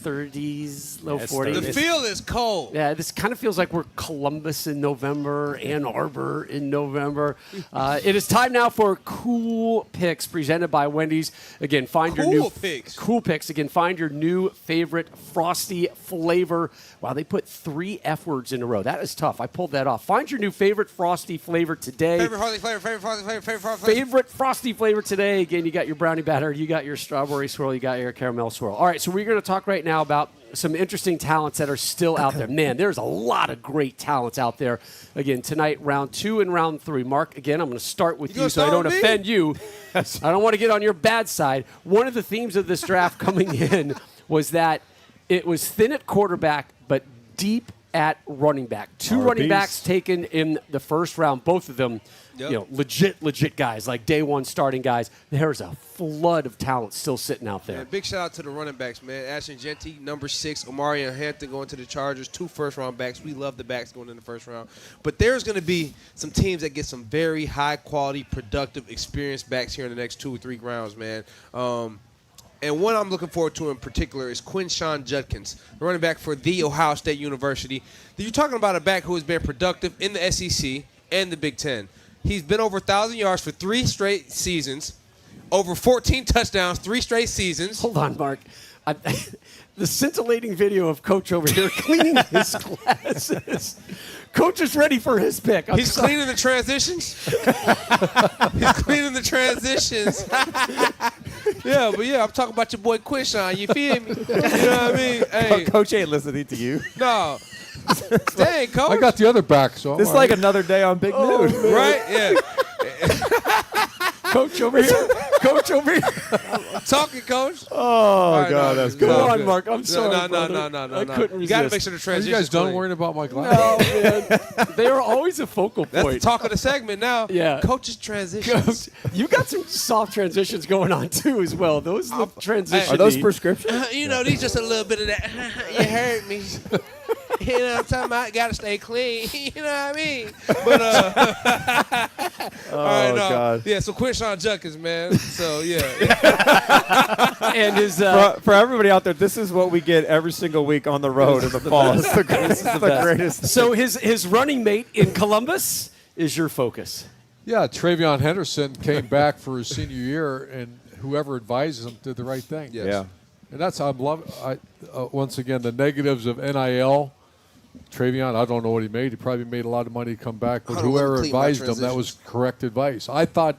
30s, low it's 40s. The field is cold. Yeah, this kind of feels like we're Columbus in November, Ann Arbor in November. It is time now for Cool Picks presented by Wendy's. Again, find your new Cool Picks. Cool Picks. Again, find your new favorite Frosty flavor. Wow, they put 3 F words in a row. That is tough. I pulled that off. Find your new favorite Frosty flavor today. Favorite Frosty flavor, favorite Frosty flavor, favorite Frosty flavor. Favorite Frosty flavor today. Again, you got your brownie batter, you got your strawberry swirl, you got your caramel swirl. All right, so we're going to talk right now about some interesting talents that are still out there. Man, there's a lot of great talents out there. Again, tonight, round 2 and round 3. Mark, again, I'm going to start with you so I don't offend you. I don't want to get on your bad side. One of the themes of this draft coming in was that it was thin at quarterback, but deep at running back. 2 running backs taken in the first round, both of them, Yep. you know, legit guys, like day one starting guys. There's a flood of talent still sitting out there. Man, big shout out to the running backs, man. Ashton Genty, number 6. Omarion Hampton going to the Chargers. 2 first-round backs. We love the backs going in the first round. But there's going to be some teams that get some very high-quality, productive, experienced backs here in the next 2 or 3 rounds, man. And one I'm looking forward to in particular is Quinshawn Judkins, the running back for The Ohio State University. You're talking about a back who has been productive in the SEC and the Big Ten. He's been over 1,000 yards for 3 straight seasons, over 14 touchdowns, 3 straight seasons. Hold on, Mark. The scintillating video of Coach over here cleaning his glasses. Coach is ready for his pick. He's cleaning the transitions. He's cleaning the transitions. Yeah, but I'm talking about your boy Quishon. You feel me? You know what I mean? Hey, Coach ain't listening to you. no. Dang, Coach. I got the other back, so This is like another day on Big News. right? Yeah. Coach over here. Coach over here. I'm talking, Coach. Oh, God, that's good. Go on, Mark. I'm sorry. No. I couldn't You got to resist. make sure the Are transitions. you guys done clean. worrying about my glasses? Oh, man. They are always a focal That's the point. talk of the segment now. Yeah. Coach's transitions. You got some soft transitions going on, too, as well. Those look transition. Are those prescriptions? These just a little bit of that. You hurt me. You know what I'm talking about? Got to stay clean. You know what I mean? But, all right, no. God. Yeah, so Quishon Judkins, man. So, yeah. And his For everybody out there, this is what we get every single week on the road in the fall. This is the greatest. so his running mate in Columbus is your focus. Yeah, Travion Henderson came back for his senior year, and whoever advises him did the right thing. Yes. Yeah. And that's once again, the negatives of NIL. Travion, I don't know what he made. He probably made a lot of money to come back, but I don't wanna whoever clean my advised him, that was correct advice. I thought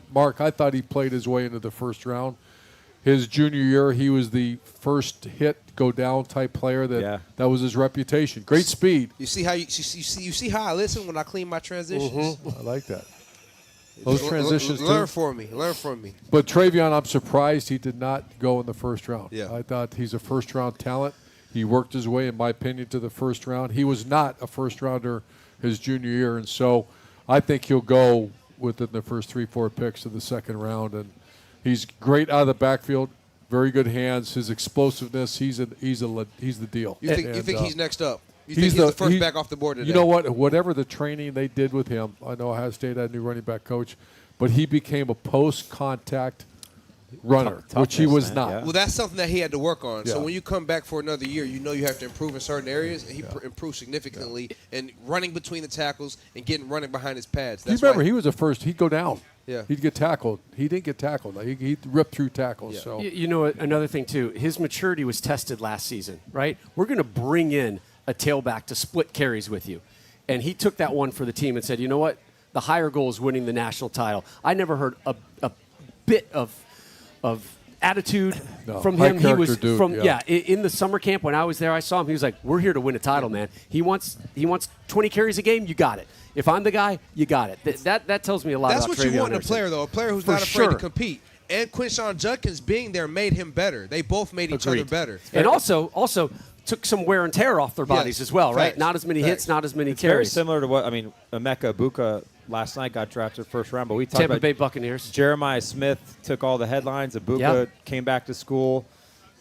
he played his way into the first round. His junior year, he was the first hit, go down type player. That was his reputation. Great speed. You see how you see how I listen when I clean my transitions? I like that. Those transitions, Learn too. from me. Learn from me. But Travion, I'm surprised he did not go in the first round. Yeah. I thought he's a first-round talent. He worked his way, in my opinion, to the first round. He was not a first-rounder his junior year, and so I think he'll go within the first 3-4 picks of the second round. And he's great out of the backfield, very good hands. His explosiveness, he's the deal. You think he's next up? You think He's he's the first back off the board today? You know what? Whatever the training they did with him, I know Ohio State had a new running back coach, but he became a post-contact runner, which he was not. Yeah. Well, that's something that he had to work on. Yeah. So when you come back for another year, you know you have to improve in certain areas, and he improved significantly in running between the tackles and running behind his pads. You remember, he was the first. He'd go down. Yeah. He'd get tackled. He didn't get tackled. He ripped through tackles. Yeah. So You know what, another thing, too, his maturity was tested last season, right? We're going to bring in a tailback to split carries with you. And he took that one for the team and said, you know what? The higher goal is winning the national title. I never heard a bit of attitude from high him. He was character dude, from yeah. in the summer camp when I was there. I saw him. He was like, "We're here to win a title, man." He wants 20 carries a game. You got it. If I'm the guy, you got it. That tells me a lot. That's about what you Travion want in a Henderson. player, though. A player who's For not afraid sure. to compete. And Quishon Judkins being there made him better. They both made each other Agreed. better. And also took some wear and tear off their bodies Yes. as well, right? Facts. Not as many hits, not as many It's very carries. similar to what, Emeka Ibuka last night got drafted first round, but we talked Tampa about Bay Buccaneers. Jeremiah Smith took all the headlines. Ibuka Yeah. came back to school,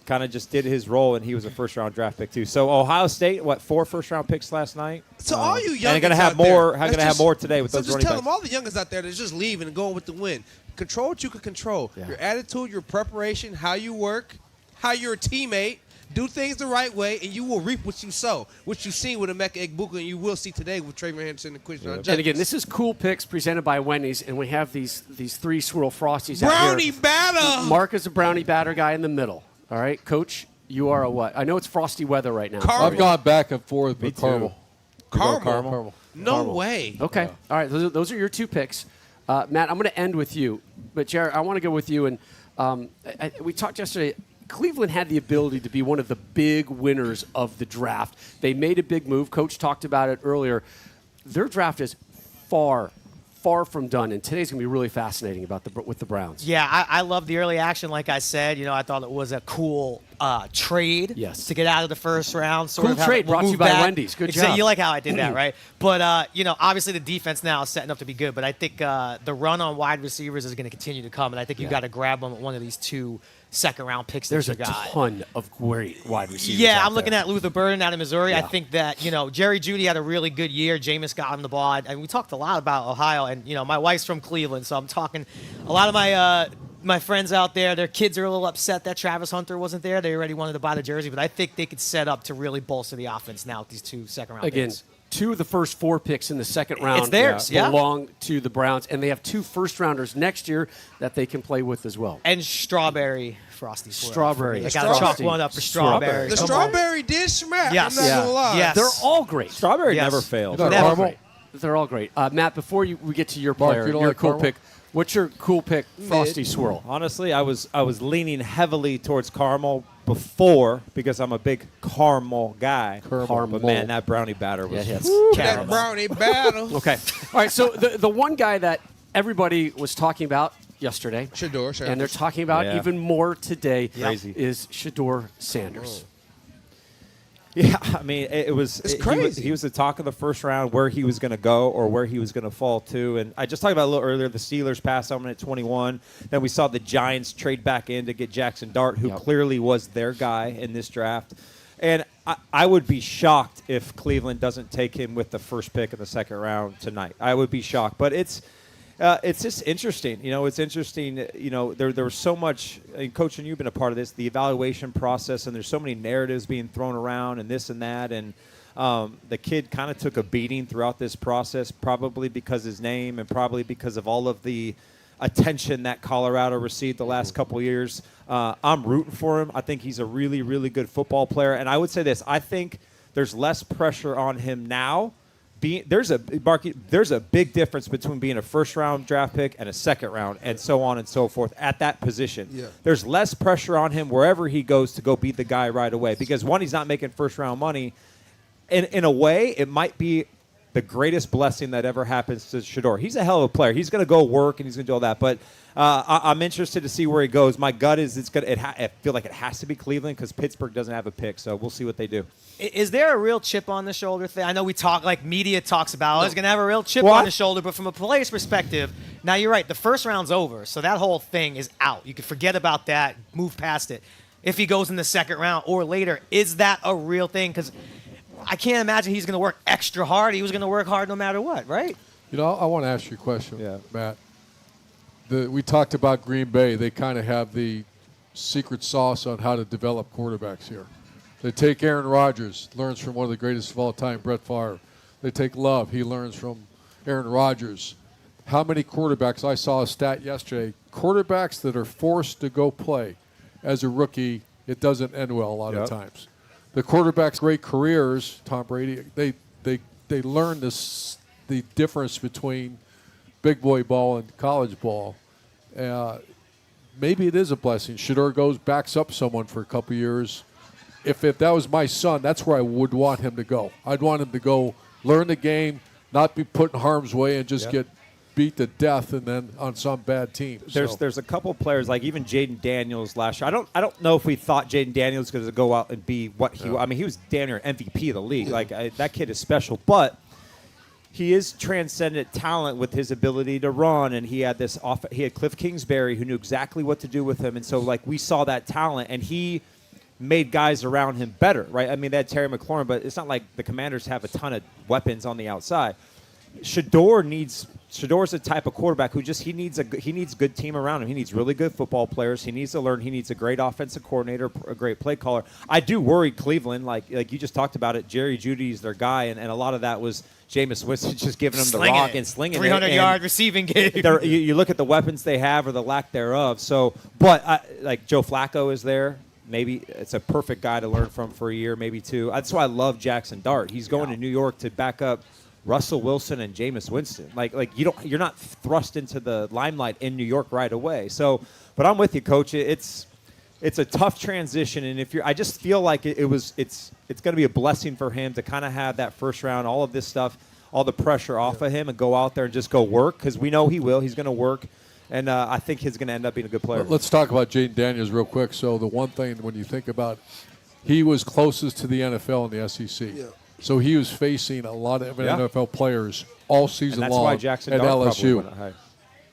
kind of just did his role, and he was a first-round draft pick too. So Ohio State, 4 first-round picks last night? So all you youngins and they're going to have out more. there, Going to let's have just- more today with so those just running tell backs. them all the youngins out there that's just leaving and going with the win. Control what you can control. Yeah. Your attitude, your preparation, how you work, how you're a teammate. Do things the right way, and you will reap what you sow. What you've seen with Emeka Egbuka, and you will see today with Travion Henderson and Quishon Judkins. And again, this is Cool Picks presented by Wendy's, and we have these 3 swirl frosties out Brownie here. batter. Mark is a brownie batter guy in the middle. All right, Coach, you are a what? I know it's frosty weather right now. Caramel. I've gone back and forth with too. caramel. Caramel. No Caramel. way. Okay. All right. Those are your 2 picks. Matt, I'm going to end with you. But, Jared, I want to go with you. And we talked yesterday. Cleveland had the ability to be one of the big winners of the draft. They made a big move. Coach talked about it earlier. Their draft is far from done, and today's going to be really fascinating with the Browns. Yeah, I love the early action. Like I said, I thought it was a cool trade. Yes. To get out of the first round. Cool trade brought to you move by back. Wendy's. Good Exactly. job. You like how I did that, right? But obviously the defense now is setting up to be good. But I think the run on wide receivers is going to continue to come, and I think you got to grab them at one of these 2 second-round picks There's that a you got. ton of great wide receivers. Yeah, out I'm looking there. at Luther Burden out of Missouri. I Yeah. think that, Jerry Jeudy had a really good year. Jameis got him the ball. And we talked a lot about Ohio. And, my wife's from Cleveland, so I'm talking a lot of my friends out there, their kids are a little upset that Travis Hunter wasn't there. They already wanted to buy the jersey. But I think they could set up to really bolster the offense now with these 2 second-round Again, picks. 2 of the first 4 picks in the second round It's theirs, yeah. belong to the Browns, and they have 2 first-rounders next year that they can play with as well. And strawberry frosty swirl. Strawberry. I got to chalk one up for strawberry. The Come strawberry did smack. Yes. I'm not Yeah. gonna lie. Yes. They're all great. Strawberry Yes. never fails. You know, They're all caramel? great. They're all great. Matt, before we get to your Mark, player, you don't your like cool caramel? pick, what's your cool pick, Frosty Swirl? Honestly, I was leaning heavily towards caramel before because I'm a big caramel guy. Caramel. But man, that brownie batter was Yeah, That Caramel. brownie battle. Okay. All right, so the one guy that everybody was talking about yesterday, Shedeur Sanders. and they're talking about Yeah. even more today, Crazy. is Shedeur Sanders. Yeah, I mean, it was It's he crazy. was the talk of the first round, where he was going to go or where he was going to fall to. And I just talked about a little earlier, the Steelers passed on him at 21. Then we saw the Giants trade back in to get Jackson Dart, who Yep. clearly was their guy in this draft. And I would be shocked if Cleveland doesn't take him with the first pick in the second round tonight. I would be shocked. But it's just interesting. You know, it's interesting. You know, there was so much. Coach, and you've been a part of this, the evaluation process, and there's so many narratives being thrown around and this and that. And the kid kind of took a beating throughout this process, probably because his name and probably because of all of the attention that Colorado received the last couple of years. I'm rooting for him. I think he's a really, really good football player. And I would say this. I think there's less pressure on him now. There's a big difference between being a first-round draft pick and a second-round and so on and so forth at that position. Yeah. There's less pressure on him wherever he goes to go beat the guy right away because, one, he's not making first-round money. In a way, it might be the greatest blessing that ever happens to Shedeur. He's a hell of a player. He's going to go work and he's going to do all that. But I'm interested to see where he goes. My gut is I feel like it has to be Cleveland because Pittsburgh doesn't have a pick. So we'll see what they do. Is there a real chip on the shoulder thing? I know we talk, like media talks about, he's going to have a real chip on the shoulder, but from a player's perspective, now you're right, the first round's over, so that whole thing is out. You can forget about that, move past it. If he goes in the second round or later, is that a real thing? Because I can't imagine he's going to work extra hard. He was going to work hard no matter what, right? You know, I want to ask you a question, Yeah. Matt. We talked about Green Bay. They kind of have the secret sauce on how to develop quarterbacks here. They take Aaron Rodgers, learns from one of the greatest of all time, Brett Favre. They take Love. He learns from Aaron Rodgers. How many quarterbacks? I saw a stat yesterday. Quarterbacks that are forced to go play as a rookie, it doesn't end well a lot of times. The quarterbacks' great careers, Tom Brady, they learn the difference between big boy ball and college ball. Maybe it is a blessing. Shedeur backs up someone for a couple years. If that was my son, that's where I would want him to go. I'd want him to go learn the game, not be put in harm's way, and just get beat to death, and then on some bad team. There's a couple players like even Jaden Daniels last year. I don't know if we thought Jaden Daniels was going to go out and be what he. I mean, he was damn near MVP of the league. Like that kid is special, but he is transcendent talent with his ability to run, and he had Cliff Kingsbury who knew exactly what to do with him, and so like we saw that talent, and he made guys around him better, right? I mean, they had Terry McLaurin, but it's not like the Commanders have a ton of weapons on the outside. Shedeur's a type of quarterback who he needs a good team around him. He needs really good football players. He needs to learn. He needs a great offensive coordinator, a great play caller. I do worry Cleveland, like you just talked about it. Jerry Jeudy's their guy, and a lot of that was Jameis Winston just giving him the rock and slinging 300-yard receiving game. You look at the weapons they have or the lack thereof. So, but like Joe Flacco is there. Maybe it's a perfect guy to learn from for a year, maybe two. That's why I love Jackson Dart. He's going to New York to back up Russell Wilson and Jameis Winston. Like you're not thrust into the limelight in New York right away. So, but I'm with you, Coach. It's a tough transition, and I just feel like it's going to be a blessing for him to kind of have that first round, all of this stuff, all the pressure off of him, and go out there and just go work because we know he will. He's going to work. And I think he's going to end up being a good player. Let's talk about Jaden Daniels real quick. So the one thing when you think about, he was closest to the NFL in the SEC. Yeah. So he was facing a lot of NFL players all season and that's long why Jackson at Dart LSU.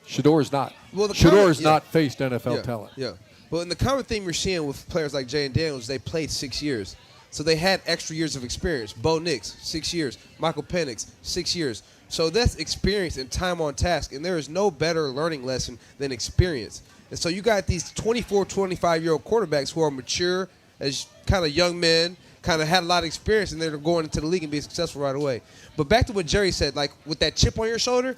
Shedeur is not. Well, Shedeur has not faced NFL talent. Yeah. Well, and the common theme we're seeing with players like Jaden Daniels, they played 6 years. So they had extra years of experience. Bo Nix, 6 years. Michael Penix, 6 years. So that's experience and time on task, and there is no better learning lesson than experience. And so you got these 24, 25-year-old quarterbacks who are mature as kind of young men, kind of had a lot of experience and they're going into the league and being successful right away. But back to what Jerry said, like with that chip on your shoulder,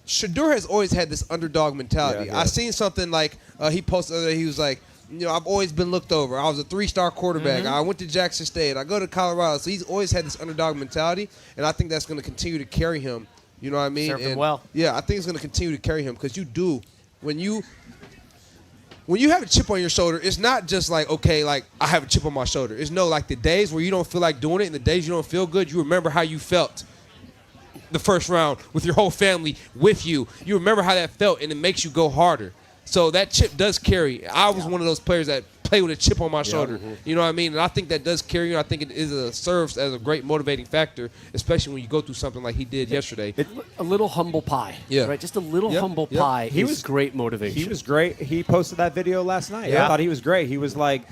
Shedeur has always had this underdog mentality. Yeah. I seen something like he posted the other day, he was like, I've always been looked over. I was a 3-star quarterback. I went to Jackson State. I go to Colorado. So he's always had this underdog mentality, and I think that's going to continue to carry him. You know what I mean? Served him And well. Yeah, I think it's going to continue to carry him because you do. When you have a chip on your shoulder, it's not just like, okay, like I have a chip on my shoulder. It's no, like the days where you don't feel like doing it and the days you don't feel good, you remember how you felt the first round with your whole family with you. You remember how that felt, and it makes you go harder. So that chip does carry. I was one of those players that play with a chip on my shoulder. You know what I mean? And I think that does carry you. I think it serves as a great motivating factor, especially when you go through something like he did yesterday. A little humble pie. Yeah. Right? Just a little Yep. humble Yep. pie. He was great motivation. He was great. He posted that video last night. Yeah. I thought he was great. He was like,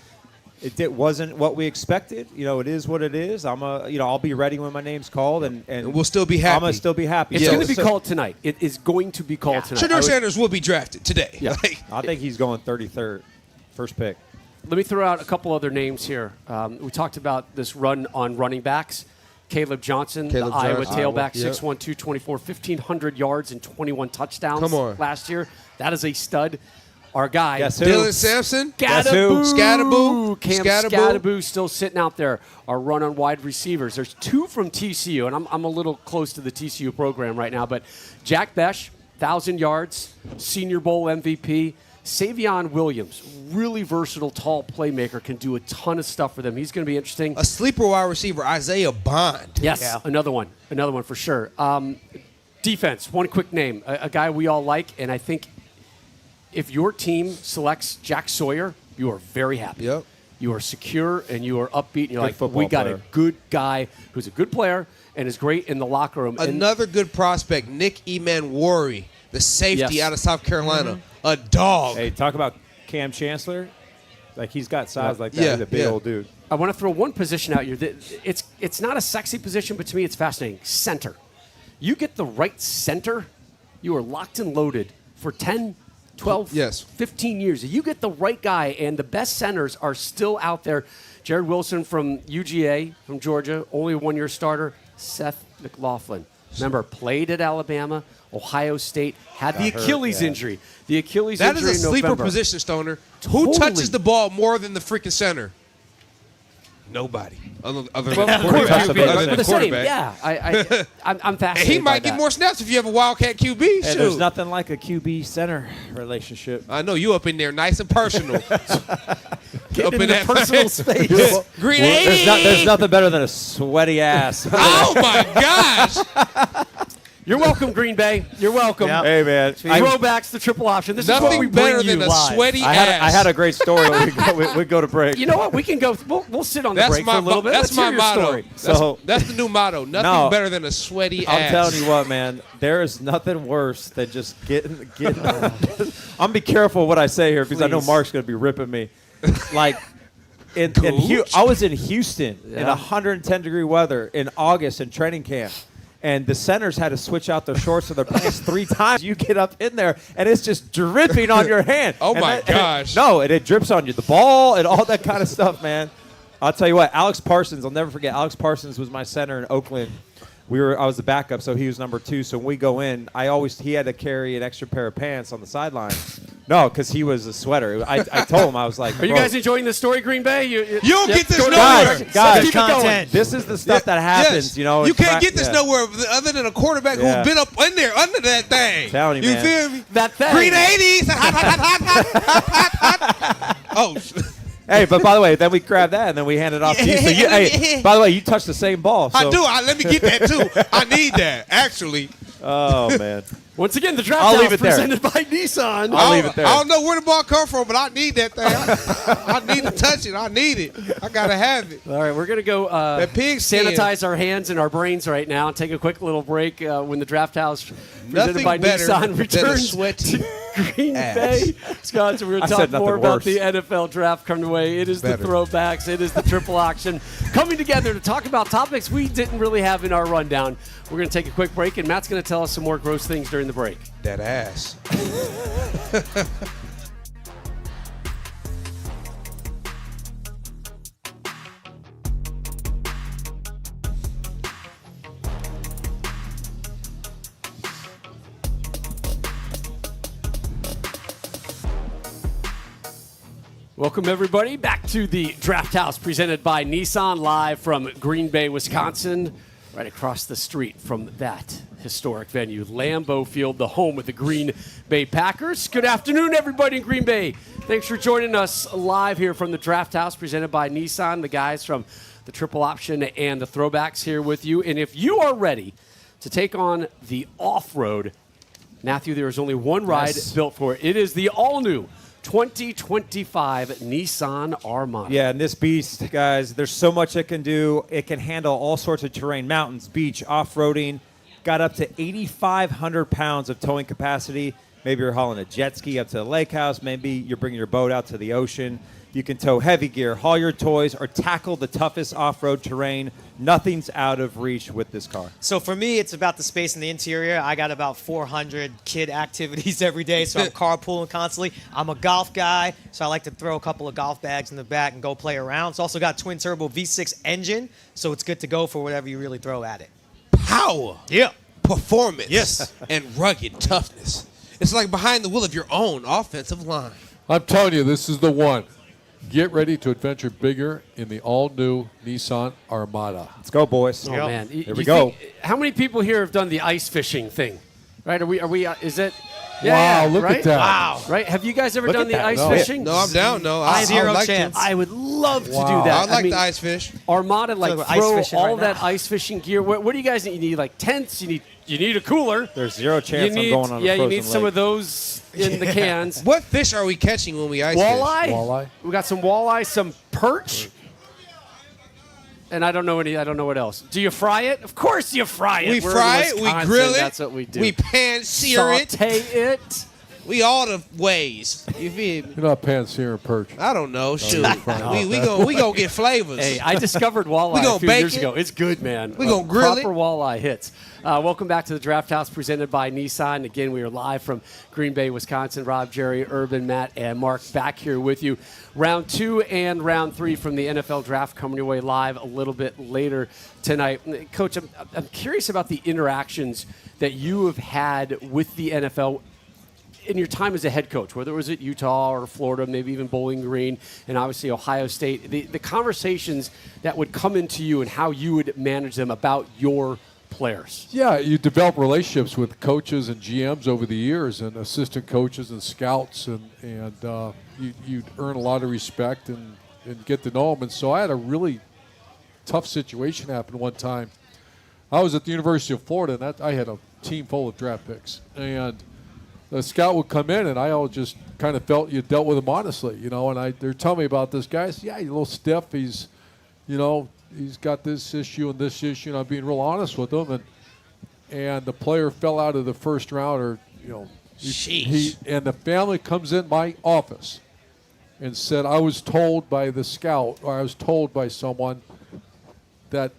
it wasn't what we expected. It is what it is. I'll be ready when my name's called, and we'll still be happy. I'm gonna still be happy. It's Yeah. going to be called tonight. It is going to be called tonight. Shedeur Sanders will be drafted today. Yeah. I think he's going 33rd, first pick. Let me throw out a couple other names here. We talked about this run on running backs. Caleb Johnson, the Iowa tailback, 6'1", 224, 1,500 yards and 21 touchdowns Come on. last year. That is a stud. Our guy, Guess who? Dylan Sampson. Guess who? Scatterboo. Cam Scatterboo still sitting out there. Our run on wide receivers. There's 2 from TCU, and I'm a little close to the TCU program right now, but Jack Besh, 1,000 yards, Senior Bowl MVP. Savion Williams, really versatile, tall playmaker, can do a ton of stuff for them. He's going to be interesting. A sleeper wide receiver, Isaiah Bond. Yes, Yeah. another one for sure. Defense, one quick name, a guy we all like, and I think if your team selects Jack Sawyer, you are very happy. Yep. You are secure and you are upbeat, and you're like, football we got player. a good guy who's a good player and is great in the locker room. And Another good prospect, Nick Emanwari, the safety Yes. out of South Carolina. A dog. Hey, talk about Cam Chancellor. Like, he's got size like that. Yeah, He's a big yeah. old dude. I want to throw one position out here. It's not a sexy position, but to me it's fascinating. Center. You get the right center, you are locked and loaded for 10, 12, Yes. 15 years. You get the right guy, and the best centers are still out there. Jared Wilson from UGA, from Georgia, only a one-year starter. Seth McLaughlin. Remember, played at Alabama, Ohio State, had the hurt, Achilles yeah. injury. The Achilles That injury is a in sleeper November. position, Stoner. Who Totally. touches the ball more than the freaking center? Nobody. Other than Well, the quarterback. quarterback, Other but than the same, quarterback. yeah. I'm And fascinated he by might get that. more snaps if you have a Wildcat QB. Hey, Shoot. there's nothing like a QB center relationship. I know you up in there nice and personal. Get in the personal space. Green Well, 80. there's nothing better than a sweaty ass. Oh, my gosh. You're welcome, Green Bay. You're welcome. Yep. Hey, man. Throwbacks, the triple option. This is what we Nothing bring better you than a live. sweaty I ass. had a great story. We go to break. You know what? We can go. We'll sit on the break for a little bit. That's Let's my hear your motto. story. So- That's the new motto. Nothing No. better than a sweaty I'm ass. telling you what, man. There is nothing worse than just getting. I'm gonna be careful what I say here because I know Please. Mark's gonna be ripping me. Like, I was in Houston in 110-degree weather in August in training camp. And the centers had to switch out their shorts or their pants 3 times. You get up in there, and it's just dripping on your hand. Oh, And my gosh. No, and it drips on you. The ball and all that kind of stuff, man. I'll tell you what, Alex Parsons, I'll never forget, Alex Parsons was my center in Oakland. I was the backup, so he was number 2. So when we go in, he had to carry an extra pair of pants on the sideline. No, because he was a sweater. I told him, I was like, Are you "Bro, guys enjoying this story, Green Bay? You don't get this go to nowhere. the- Guys, keep it going. content. this is the stuff that happens, Yes. you know. You in can't get this yeah. nowhere other than a quarterback Yeah. who's been up in there under that thing. Telling you, man. feel me? That thing. Green 80s. Hot, hot, hot, hot, hot, hot, hot. Oh, Hey, but by the way, then we grab that and then we hand it off to you. So hey, by the way, you touched the same ball. So. I do. Let me get that too. I need that actually. Oh man. Once again, the draft I'll house leave it there. presented by Nissan. I'll leave it there. I don't know where the ball come from, but I need that thing. I need to touch it. I need it. I gotta have it. All right, we're going to go That pig skin. sanitize our hands and our brains right now and take a quick little break when the draft house presented Nothing by better Nissan than a returns sweaty to Green ass. Bay. Scott, so we're going I to said talk more nothing about worse. the NFL draft coming away. It is Better. the throwbacks. It is the triple auction. Coming together to talk about topics we didn't really have in our rundown. We're going to take a quick break, and Matt's going to tell us some more gross things during the break. That ass. Welcome, everybody, back to the Draft House presented by Nissan, live from Green Bay, Wisconsin, right across the street from that historic venue, Lambeau Field, the home of the Green Bay Packers. Good afternoon, everybody in Green Bay. Thanks for joining us live here from the Draft House presented by Nissan, the guys from the Triple Option and the Throwbacks here with you. And if you are ready to take on the off-road, Matthew, there is only one ride built for it. It is the all-new 2025 Nissan Armada. Yeah, and this beast, guys, there's so much it can do. It can handle all sorts of terrain, mountains, beach, off-roading. Got up to 8,500 pounds of towing capacity. Maybe you're hauling a jet ski up to the lake house. Maybe you're bringing your boat out to the ocean. You can tow heavy gear, haul your toys, or tackle the toughest off-road terrain. Nothing's out of reach with this car. So for me, it's about the space in the interior. I got about 400 kid activities every day, so I'm carpooling constantly. I'm a golf guy, so I like to throw a couple of golf bags in the back and go play around. It's also got twin-turbo V6 engine, so it's good to go for whatever you really throw at it. Power. Yeah. Performance. Yes. And rugged toughness. It's like behind the wheel of your own offensive line. I'm telling you, this is the one. Get ready to adventure bigger in the all-new Nissan Armada. Let's go, boys. Oh, man. Here we go. How many people here have done the ice fishing thing? Right? Are we, is it? Wow, look right? at that. Wow. Right? Have you guys ever Look done at the that. ice No. fishing? No, I'm down. No, I Zero would like chance. I would love to do Wow. that. To. I'd like mean, the ice fish. Armada, like, Talk about ice throw fishing all right that now. ice fishing gear. What do you guys need? You need, like, tents. You need a cooler. There's zero chance you need, I'm going on a yeah, you frozen need some lake. of those in the cans. What fish are we catching when we ice Walleye. fish? Walleye. We got some walleye, some perch. And I don't know what else. Do you fry it? Of course you fry it. We We're in fry it, we Wisconsin. grill it, That's what we do. we pan-sear it. Saute it. We all the ways. You feel me? You're not pan-searing perch. I don't know. Shoot. fine. We gonna get flavors. Hey, I discovered walleye We gonna a few bake years it? ago. It's good, man. We gonna grill proper it? walleye hits. Welcome back to the Draft House presented by Nissan. Again, we are live from Green Bay, Wisconsin. Rob, Jerry, Urban, Matt, and Mark back here with you. Round 2 and round 3 from the NFL Draft coming your way live a little bit later tonight. Coach, I'm curious about the interactions that you have had with the NFL in your time as a head coach, whether it was at Utah or Florida, maybe even Bowling Green, and obviously Ohio State, the conversations that would come into you and how you would manage them about your players. Yeah, you develop relationships with coaches and GMs over the years, and assistant coaches and scouts, and you earn a lot of respect and get to know them. And so I had a really tough situation happen one time. I was at the University of Florida, and I had a team full of draft picks, and the scout would come in, and I always just kind of felt you dealt with him honestly, and they're telling me about this guy. I said, yeah, he's a little stiff. He's got this issue and this issue, and I'm being real honest with him. And the player fell out of the first round, or, and the family comes in my office and said, I was told by the scout, or I was told by someone that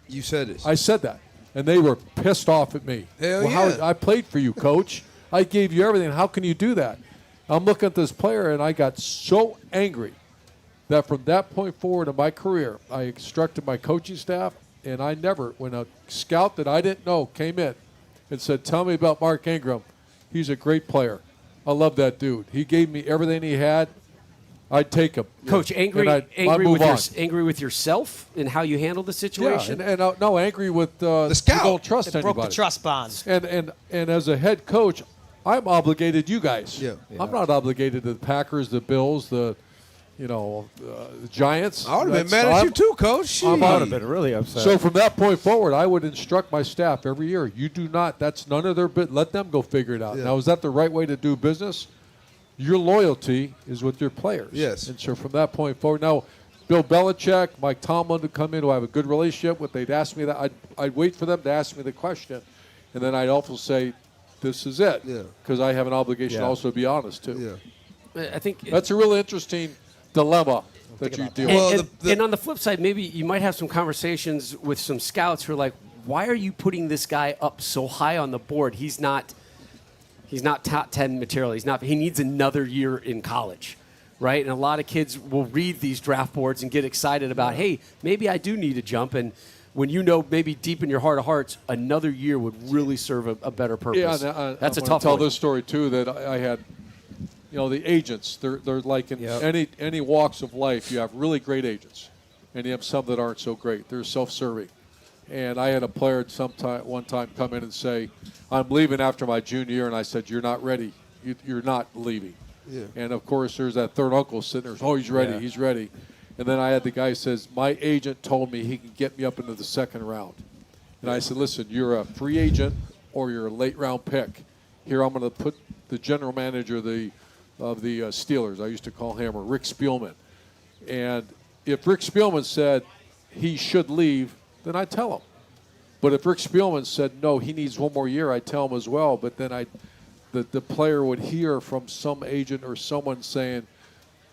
You said this. I said that. And they were pissed off at me. Hell How, yeah. I played for you, coach. I gave you everything. How can you do that? I'm looking at this player, and I got so angry that from that point forward in my career, I instructed my coaching staff, and when a scout that I didn't know came in and said, tell me about Mark Ingram, he's a great player. I love that dude. He gave me everything he had. I'd take him. Coach, angry with yourself and how you handled the situation? Yeah, and angry with the scout. You don't trust It anybody. broke the trust bonds. And as a head coach, I'm obligated to you guys. Yeah. I'm not obligated to the Packers, the Bills, the Giants. I would have been mad at you too, Coach. I'm I out would of have it. been really upset. So from that point forward, I would instruct my staff every year. You do not. That's none of their bit. Let them go figure it out. Yeah. Now, is that the right way to do business? Your loyalty is with your players. Yes. And so from that point forward, now Bill Belichick, Mike Tomlin would come in who I have a good relationship with. They'd ask me that. I'd wait for them to ask me the question, and then I'd also say, "This is it," because I have an obligation also to be honest too. Yeah. I think That's a really interesting dilemma that you deal with. and on the flip side, maybe you might have some conversations with some scouts who are like, why are you putting this guy up so high on the board? He's not top 10 material. He needs another year in college, right? And a lot of kids will read these draft boards and get excited about, hey, maybe I do need a jump. And when maybe deep in your heart of hearts, another year would really serve a better purpose. Yeah, and that's a I'm tough tell one. this story too, that I had the agents, they're like in any walks of life, you have really great agents, and you have some that aren't so great. They're self-serving. And I had a player one time come in and say, I'm leaving after my junior year, and I said, you're not ready. You're not leaving. Yeah. And, of course, there's that third uncle sitting there. Oh, he's ready. He's ready. And then I had the guy says, my agent told me he can get me up into the second round. And I said, listen, you're a free agent or you're a late-round pick. Here I'm going to put the general manager of the Steelers, I used to call him, or Rick Spielman. And if Rick Spielman said he should leave, then I tell him. But if Rick Spielman said, no, he needs one more year, I tell him as well. But then the player would hear from some agent or someone saying,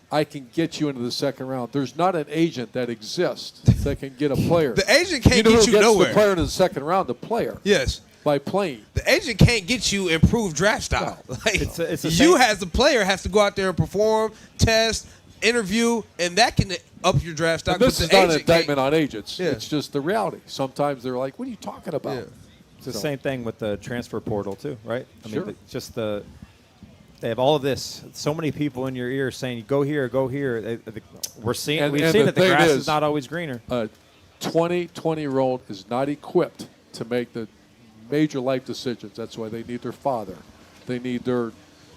I can get you into the second round. There's not an agent that exists that can get a player. The agent can't who get you gets nowhere. The player into the second round, the player. Yes. By playing. The agent can't get you improved draft style. No. Like, It's the you same- as the player has to go out there and perform, test, interview, and that can up your draft stock. And this but is the not an agent can't- indictment on agents. Yeah. It's just the reality. Sometimes they're like, what are you talking about? Yeah. It's the same thing with the transfer portal too, right? I Sure. mean, they have all of this. So many people in your ear saying, "Go here, go here." We've seen and that the thing grass is not always greener. A 20-year-old is not equipped to make the major life decisions. That's why they need their father. They need their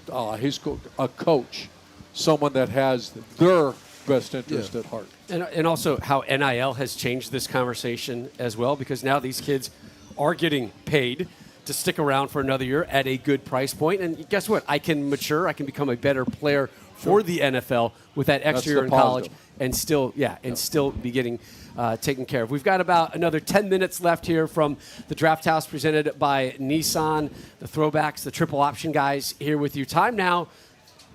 a coach, someone that has their best interest at heart. And also how NIL has changed this conversation as well, because now these kids are getting paid to stick around for another year at a good price point. And guess what? I can mature. I can become a better player for the NFL with that extra year in college and still be getting taken care of. We've got about another 10 minutes left here from the Draft House presented by Nissan, the Throwbacks, the Triple Option guys here with you. Time now.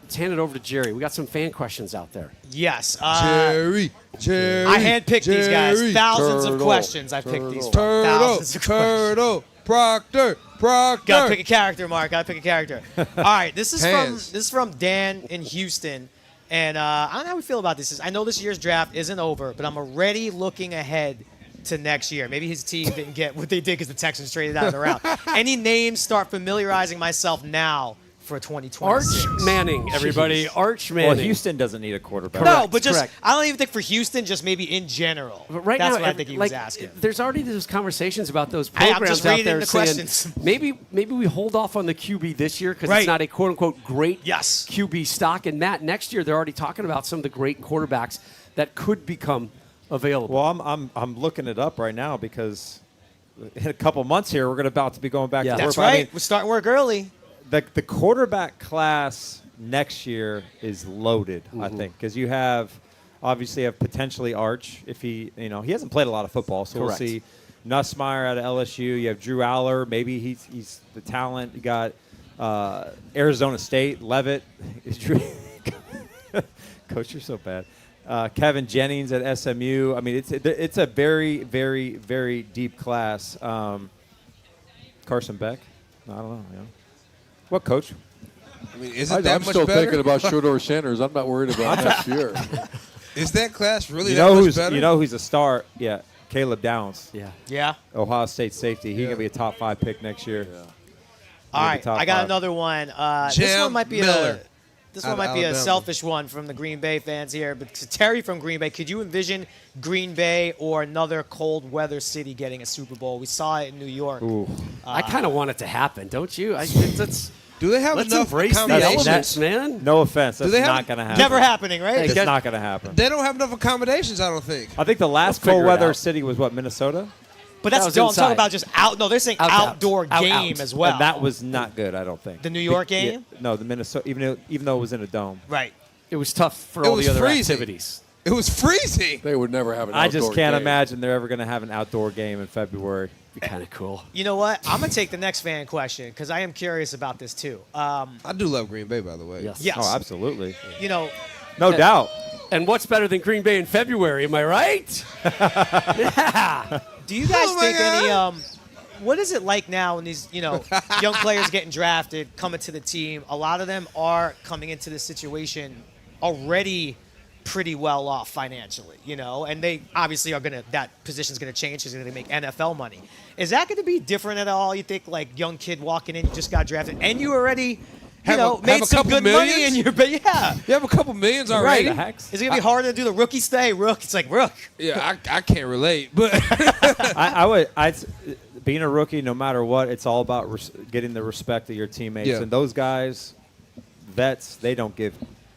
Let's hand it over to Jerry. We got some fan questions out there. Yes. Jerry. I handpicked these guys. Jerry. Thousands of Turtle. questions I picked these from. Turtle. Thousands of questions. Turtle. Proctor. Gotta pick a character, Mark. Gotta pick a character. All right, this Hands. is from Dan in Houston, and I don't know how we feel about this. I know this year's draft isn't over, but I'm already looking ahead to next year. Maybe his team didn't get what they did because the Texans traded out of the round. Any names start familiarizing myself now for 2026? Arch Manning, everybody. Arch Manning. Well, Houston doesn't need a quarterback. No, but just correct. I don't even think for Houston, just maybe in general. But right That's now, what I think he was asking. There's already those conversations about those Hey, I'm programs just out reading there the saying questions. maybe we hold off on the QB this year because Right. it's not a quote unquote great Yes. QB stock. And Matt, next year they're already talking about some of the great quarterbacks that could become available. Well, I'm looking it up right now because in a couple months here we're about to be going back Yeah. to work. That's But I right. mean, We're starting work early. the quarterback class next year is loaded, I think, because you obviously have potentially Arch if he hasn't played a lot of football, so Correct. we'll see. Nussmeier out of LSU. You have Drew Aller. Maybe he's the talent. You got Arizona State. Levitt. Coach, you're so bad. Kevin Jennings at SMU. I mean, it's a very, very, very deep class. Carson Beck. I don't know. What coach? I mean, is it that I'm much still better? thinking about Shedeur Sanders. I'm not worried about next year. Is that class really You that know much better? who's a star? Yeah, Caleb Downs. yeah. Yeah. Ohio State safety. He's gonna be a top 5 pick next year. All right, top I got 5. another one. This Jam one might be Miller this out one of might be a Alabama. selfish one from the Green Bay fans here. But Terry from Green Bay, could you envision Green Bay or another cold weather city getting a Super Bowl? We saw it in New York. Ooh. I kind of want it to happen, don't you? Let's Do they have enough embrace the accommodations? elements, man. No offense, that's they have- not gonna happen. Never happening, right? Hey, It's guess- not gonna happen. They don't have enough accommodations, I don't think. I think the last We'll figure cold it weather out. city was what, Minnesota? But That that's was no, I'm inside. talking about just out. No, they're saying outdoor Out. game as well. And that was not good, I don't think. The New York Yeah, game? no, the Minnesota, even though it was in a dome. right. It was tough for It all was the other freezing. activities. It was freezing. They would never have an I just outdoor can't game. imagine they're ever gonna have an outdoor game in February. Be kind of cool. You know what? I'm gonna take the next fan question because I am curious about this too. I do love Green Bay, by the way. Yes. Yes. Oh, absolutely. You know, No doubt. And what's better than Green Bay in February? Am I right? Yeah. do you guys Oh my think any God. what is it like now when these young players getting drafted, coming to the team? A lot of them are coming into this situation already pretty well off financially, and they obviously are that position's gonna change because they're gonna make NFL money. Is that gonna be different at all? You think, like, young kid walking in, you just got drafted, and you already made some good money in your yeah. You have a couple millions already. Right. Is it gonna be harder to do the rookie stay? It's like Rook. Yeah, I can't relate, but I'd being a rookie, no matter what, it's all about getting the respect of your teammates. Yeah. And those guys, vets, they don't give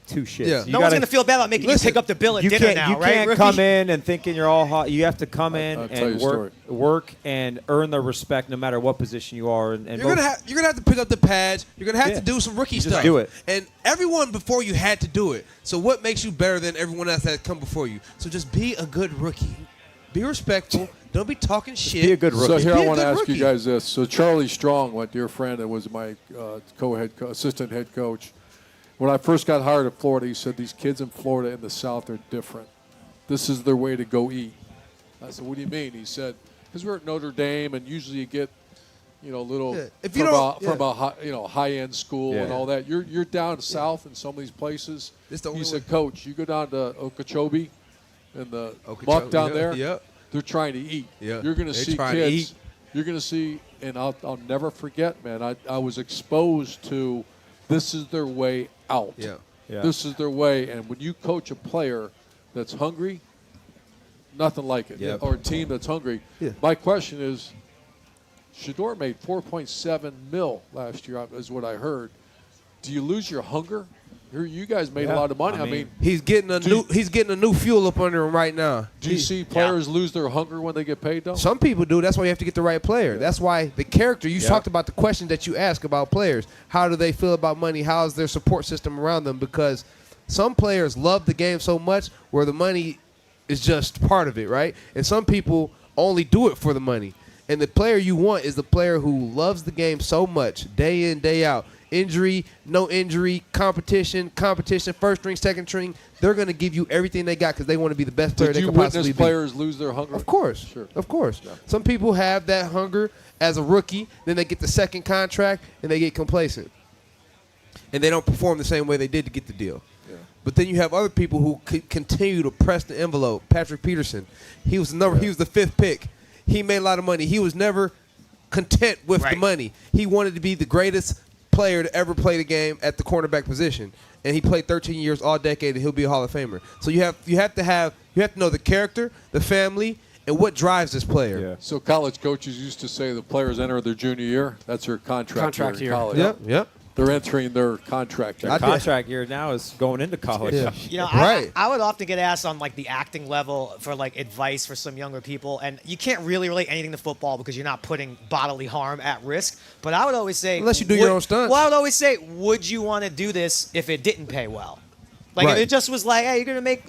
two shits. Yeah. No one's gonna feel bad about making you pick up the bill at dinner can't, now, you right? can't rookie? come in and thinking you're all hot. You have to come in I'll tell and you a work and earn the respect, no matter what position you are. And you're gonna have to pick up the pads. You're gonna have to do some rookie stuff. do it. And everyone before you had to do it. So what makes you better than everyone else that come before you? So just be a good rookie. Be respectful. Don't be talking shit. be a good rookie. So here Be I a want to good ask you rookie. guys this. So Charlie Strong, my dear friend, that was my assistant head coach. When I first got hired at Florida, he said these kids in Florida in the South are different. This is their way to go eat. I said, what do you mean? He said, because we're at Notre Dame, and usually you get, little If you from a high-end school and Yeah. all that. You're down south in some of these places. It's the He only said, way. Coach, you go down to Okeechobee and the Okeechobee, muck down yeah, there. yep. They're trying to eat. Yeah. You're going to They see trying to kids. eat. You're going to see, and I'll never forget, man. I was exposed to this is their way out. Yeah. Yeah. This is their way. And when you coach a player that's hungry, nothing like it. Yep. Or a team that's hungry. Yeah. My question is, Shedeur made $4.7 million last year, is what I heard. Do you lose your hunger? You guys made a lot of money. I mean, He's getting a new fuel up under him right now. do you see players lose their hunger when they get paid, though? Some people do. That's why you have to get the right player. That's why the character. You talked about the question that you ask about players. How do they feel about money? How is their support system around them? Because some players love the game so much where the money is just part of it, right? And some people only do it for the money. And the player you want is the player who loves the game so much, day in, day out. Injury, no injury, competition, first string, second string. They're going to give you everything they got because they want to be the best player Did they you can witness possibly be. players lose their hunger? Of course. Sure. Of course. Yeah. Some people have that hunger as a rookie, then they get the second contract, and they get complacent. And they don't perform the same way they did to get the deal. Yeah. But then you have other people who continue to press the envelope. Patrick Peterson, he was the fifth pick. He made a lot of money. He was never content with the money. He wanted to be the greatest player to ever play the game at the cornerback position, and he played 13 years, all decade, and he'll be a Hall of Famer. So you have to know the character, the family, and what drives this player. Yeah. So college coaches used to say the players enter their junior year. That's their contract year in year. college. Yep. They're entering their contract year. Contract year now is going into college. Yeah. I would often get asked on like the acting level for like advice for some younger people, and you can't really relate anything to football because you're not putting bodily harm at risk. But I would always say, Unless you do your own stunts. Well, I would always say, would you want to do this if it didn't pay well? Like if it just was like, hey, you're gonna make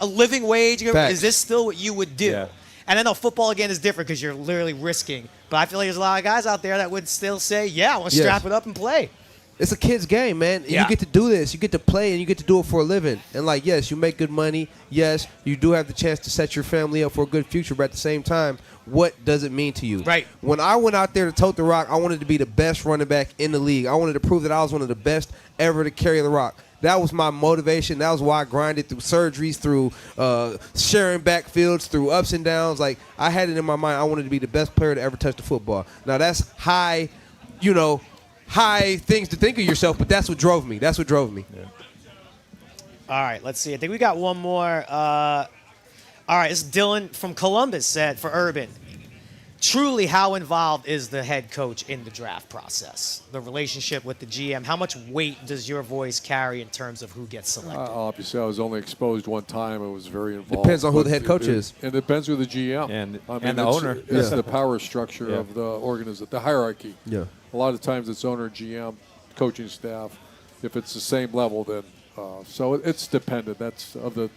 a living wage. Is this still what you would do? Yeah. And I know football again is different because you're literally risking. But I feel like there's a lot of guys out there that would still say, yeah, I want to strap it up and play. It's a kid's game, man. Yeah. You get to do this. You get to play, and you get to do it for a living. And, like, yes, you make good money. Yes, you do have the chance to set your family up for a good future. But at the same time, what does it mean to you? Right. When I went out there to tote the rock, I wanted to be the best running back in the league. I wanted to prove that I was one of the best ever to carry the rock. That was my motivation. That was why I grinded through surgeries, through sharing backfields, through ups and downs. Like, I had it in my mind. I wanted to be the best player to ever touch the football. Now, that's high things to think of yourself, but that's what drove me. Yeah. All right, let's see. I think we got one more. All right, this is Dylan from Columbus said for Urban. Truly, how involved is the head coach in the draft process? The relationship with the GM? How much weight does your voice carry in terms of who gets selected? Obviously, I was only exposed one time. I was very involved. Depends on who But the head coach is. And it depends who the GM. And the it's, owner. It's the power structure Yeah. of the organization, the hierarchy. Yeah. A lot of times it's owner, GM, coaching staff. If it's the same level, then so it's dependent. That's of the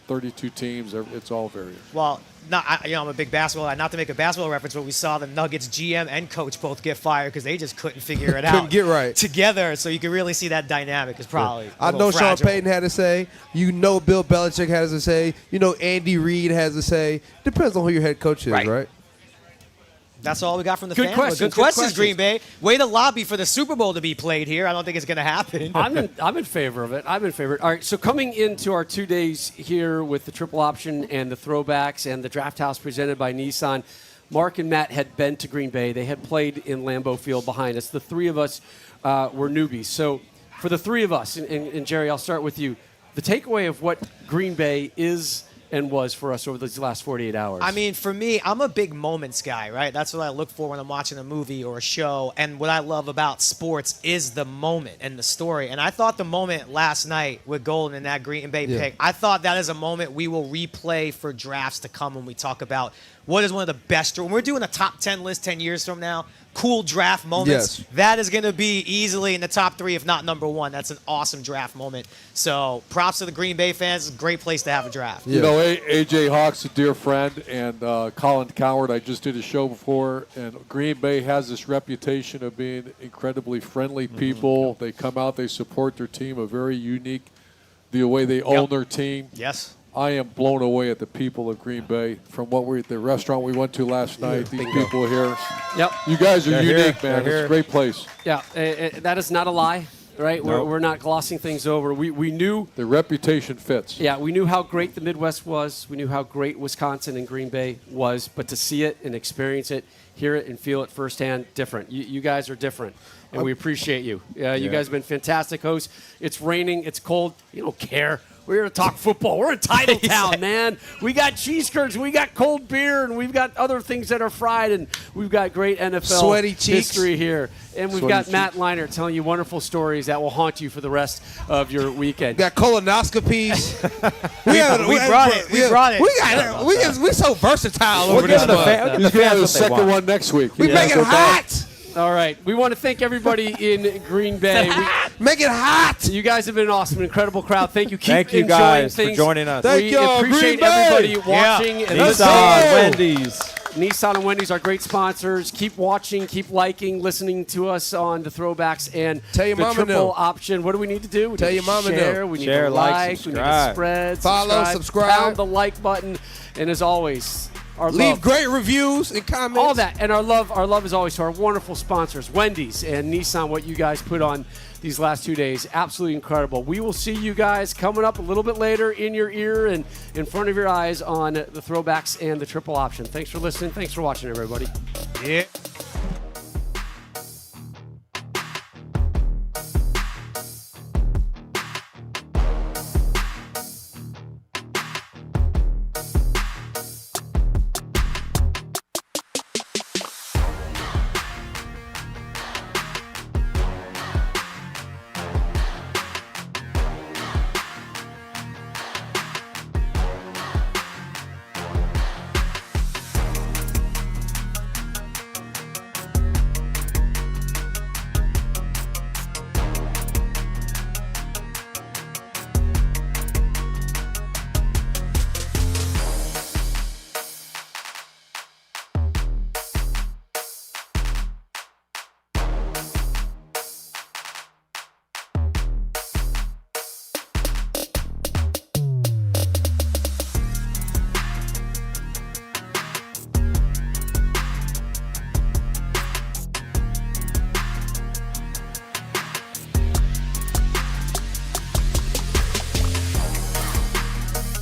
32 teams. It's all various. Well, I'm a big basketball guy. Not to make a basketball reference, but we saw the Nuggets GM and coach both get fired because they just couldn't figure it out. Couldn't get right. Together, so you can really see that dynamic is probably I know Sean Payton had to say. You know Bill Belichick has to say. You know Andy Reid has to say. Depends on who your head coach is, right? That's all we got from the Good fans. questions, Good good questions, questions. Green Bay. Way to lobby for the Super Bowl to be played here. I don't think it's going to happen. I'm in favor of it. I'm in favor. All right, so coming into our 2 days here with the Triple Option and the Throwbacks and the Draft House presented by Nissan, Mark and Matt had been to Green Bay. They had played in Lambeau Field behind us. The three of us were newbies. So for the three of us, and Jerry, I'll start with you, the takeaway of what Green Bay is and was for us over these last 48 hours. I mean, for me, I'm a big moments guy, right? That's what I look for when I'm watching a movie or a show. And what I love about sports is the moment and the story. And I thought the moment last night with Golden and that Green Bay pick, I thought that is a moment we will replay for drafts to come when we talk about what is one of the best. When we're doing a top 10 list 10 years from now, cool draft moments, that is going to be easily in the top 3, if not number 1. That's an awesome draft moment. So props to the Green Bay fans. It's a great place to have a draft. You know, A.J. Hawk's a dear friend, and Colin Coward, I just did a show before, and Green Bay has this reputation of being incredibly friendly people. They come out, they support their team, a very unique, the way they own their team. Yes. I am blown away at the people of Green Bay from the restaurant we went to last night. These people here. Yep. You guys are They're unique, here. man. They're It's a great place. Yeah, that is not a lie, right? Nope. We're not glossing things over. We knew. The reputation fits. Yeah, we knew how great the Midwest was. We knew how great Wisconsin and Green Bay was. But to see it and experience it, hear it and feel it firsthand, different. You guys are different, and we appreciate you. You guys have been fantastic hosts. It's raining. It's cold. You don't care. We're here to talk football. We're in Title Town, man. We got cheese curds, we got cold beer, and we've got other things that are fried, and we've got great NFL Sweaty cheeks. history here. And we've got Matt Leinart telling you wonderful stories that will haunt you for the rest of your weekend. Got colonoscopies. We brought it. We're so versatile over We'll this give the month. fan- He's going to have a That's what they second want. one next week. We make it hot. All right. We want to thank everybody in Green Bay. Make it hot. You guys have been an awesome, incredible crowd. Thank you. Keep Thank you enjoying guys things. for joining us. Thank We y'all, appreciate Green Bay. everybody watching and listening. Nissan, Wendy's. Nissan and Wendy's are great sponsors. Keep watching, keep liking, listening to us on the Throwbacks and Tell your the mama Triple no. Option. What do we need to do? We Tell need your to mama no. share. We need Share, to like, we need to subscribe. spread, Follow, subscribe. pound the like button, and as always, our Leave love. great reviews and comments. All that, and our love is always to our wonderful sponsors, Wendy's and Nissan. What you guys put on these last 2 days, absolutely incredible. We will see you guys coming up a little bit later in your ear and in front of your eyes on the Throwbacks and the Triple Option. Thanks for listening. Thanks for watching, everybody. Yeah.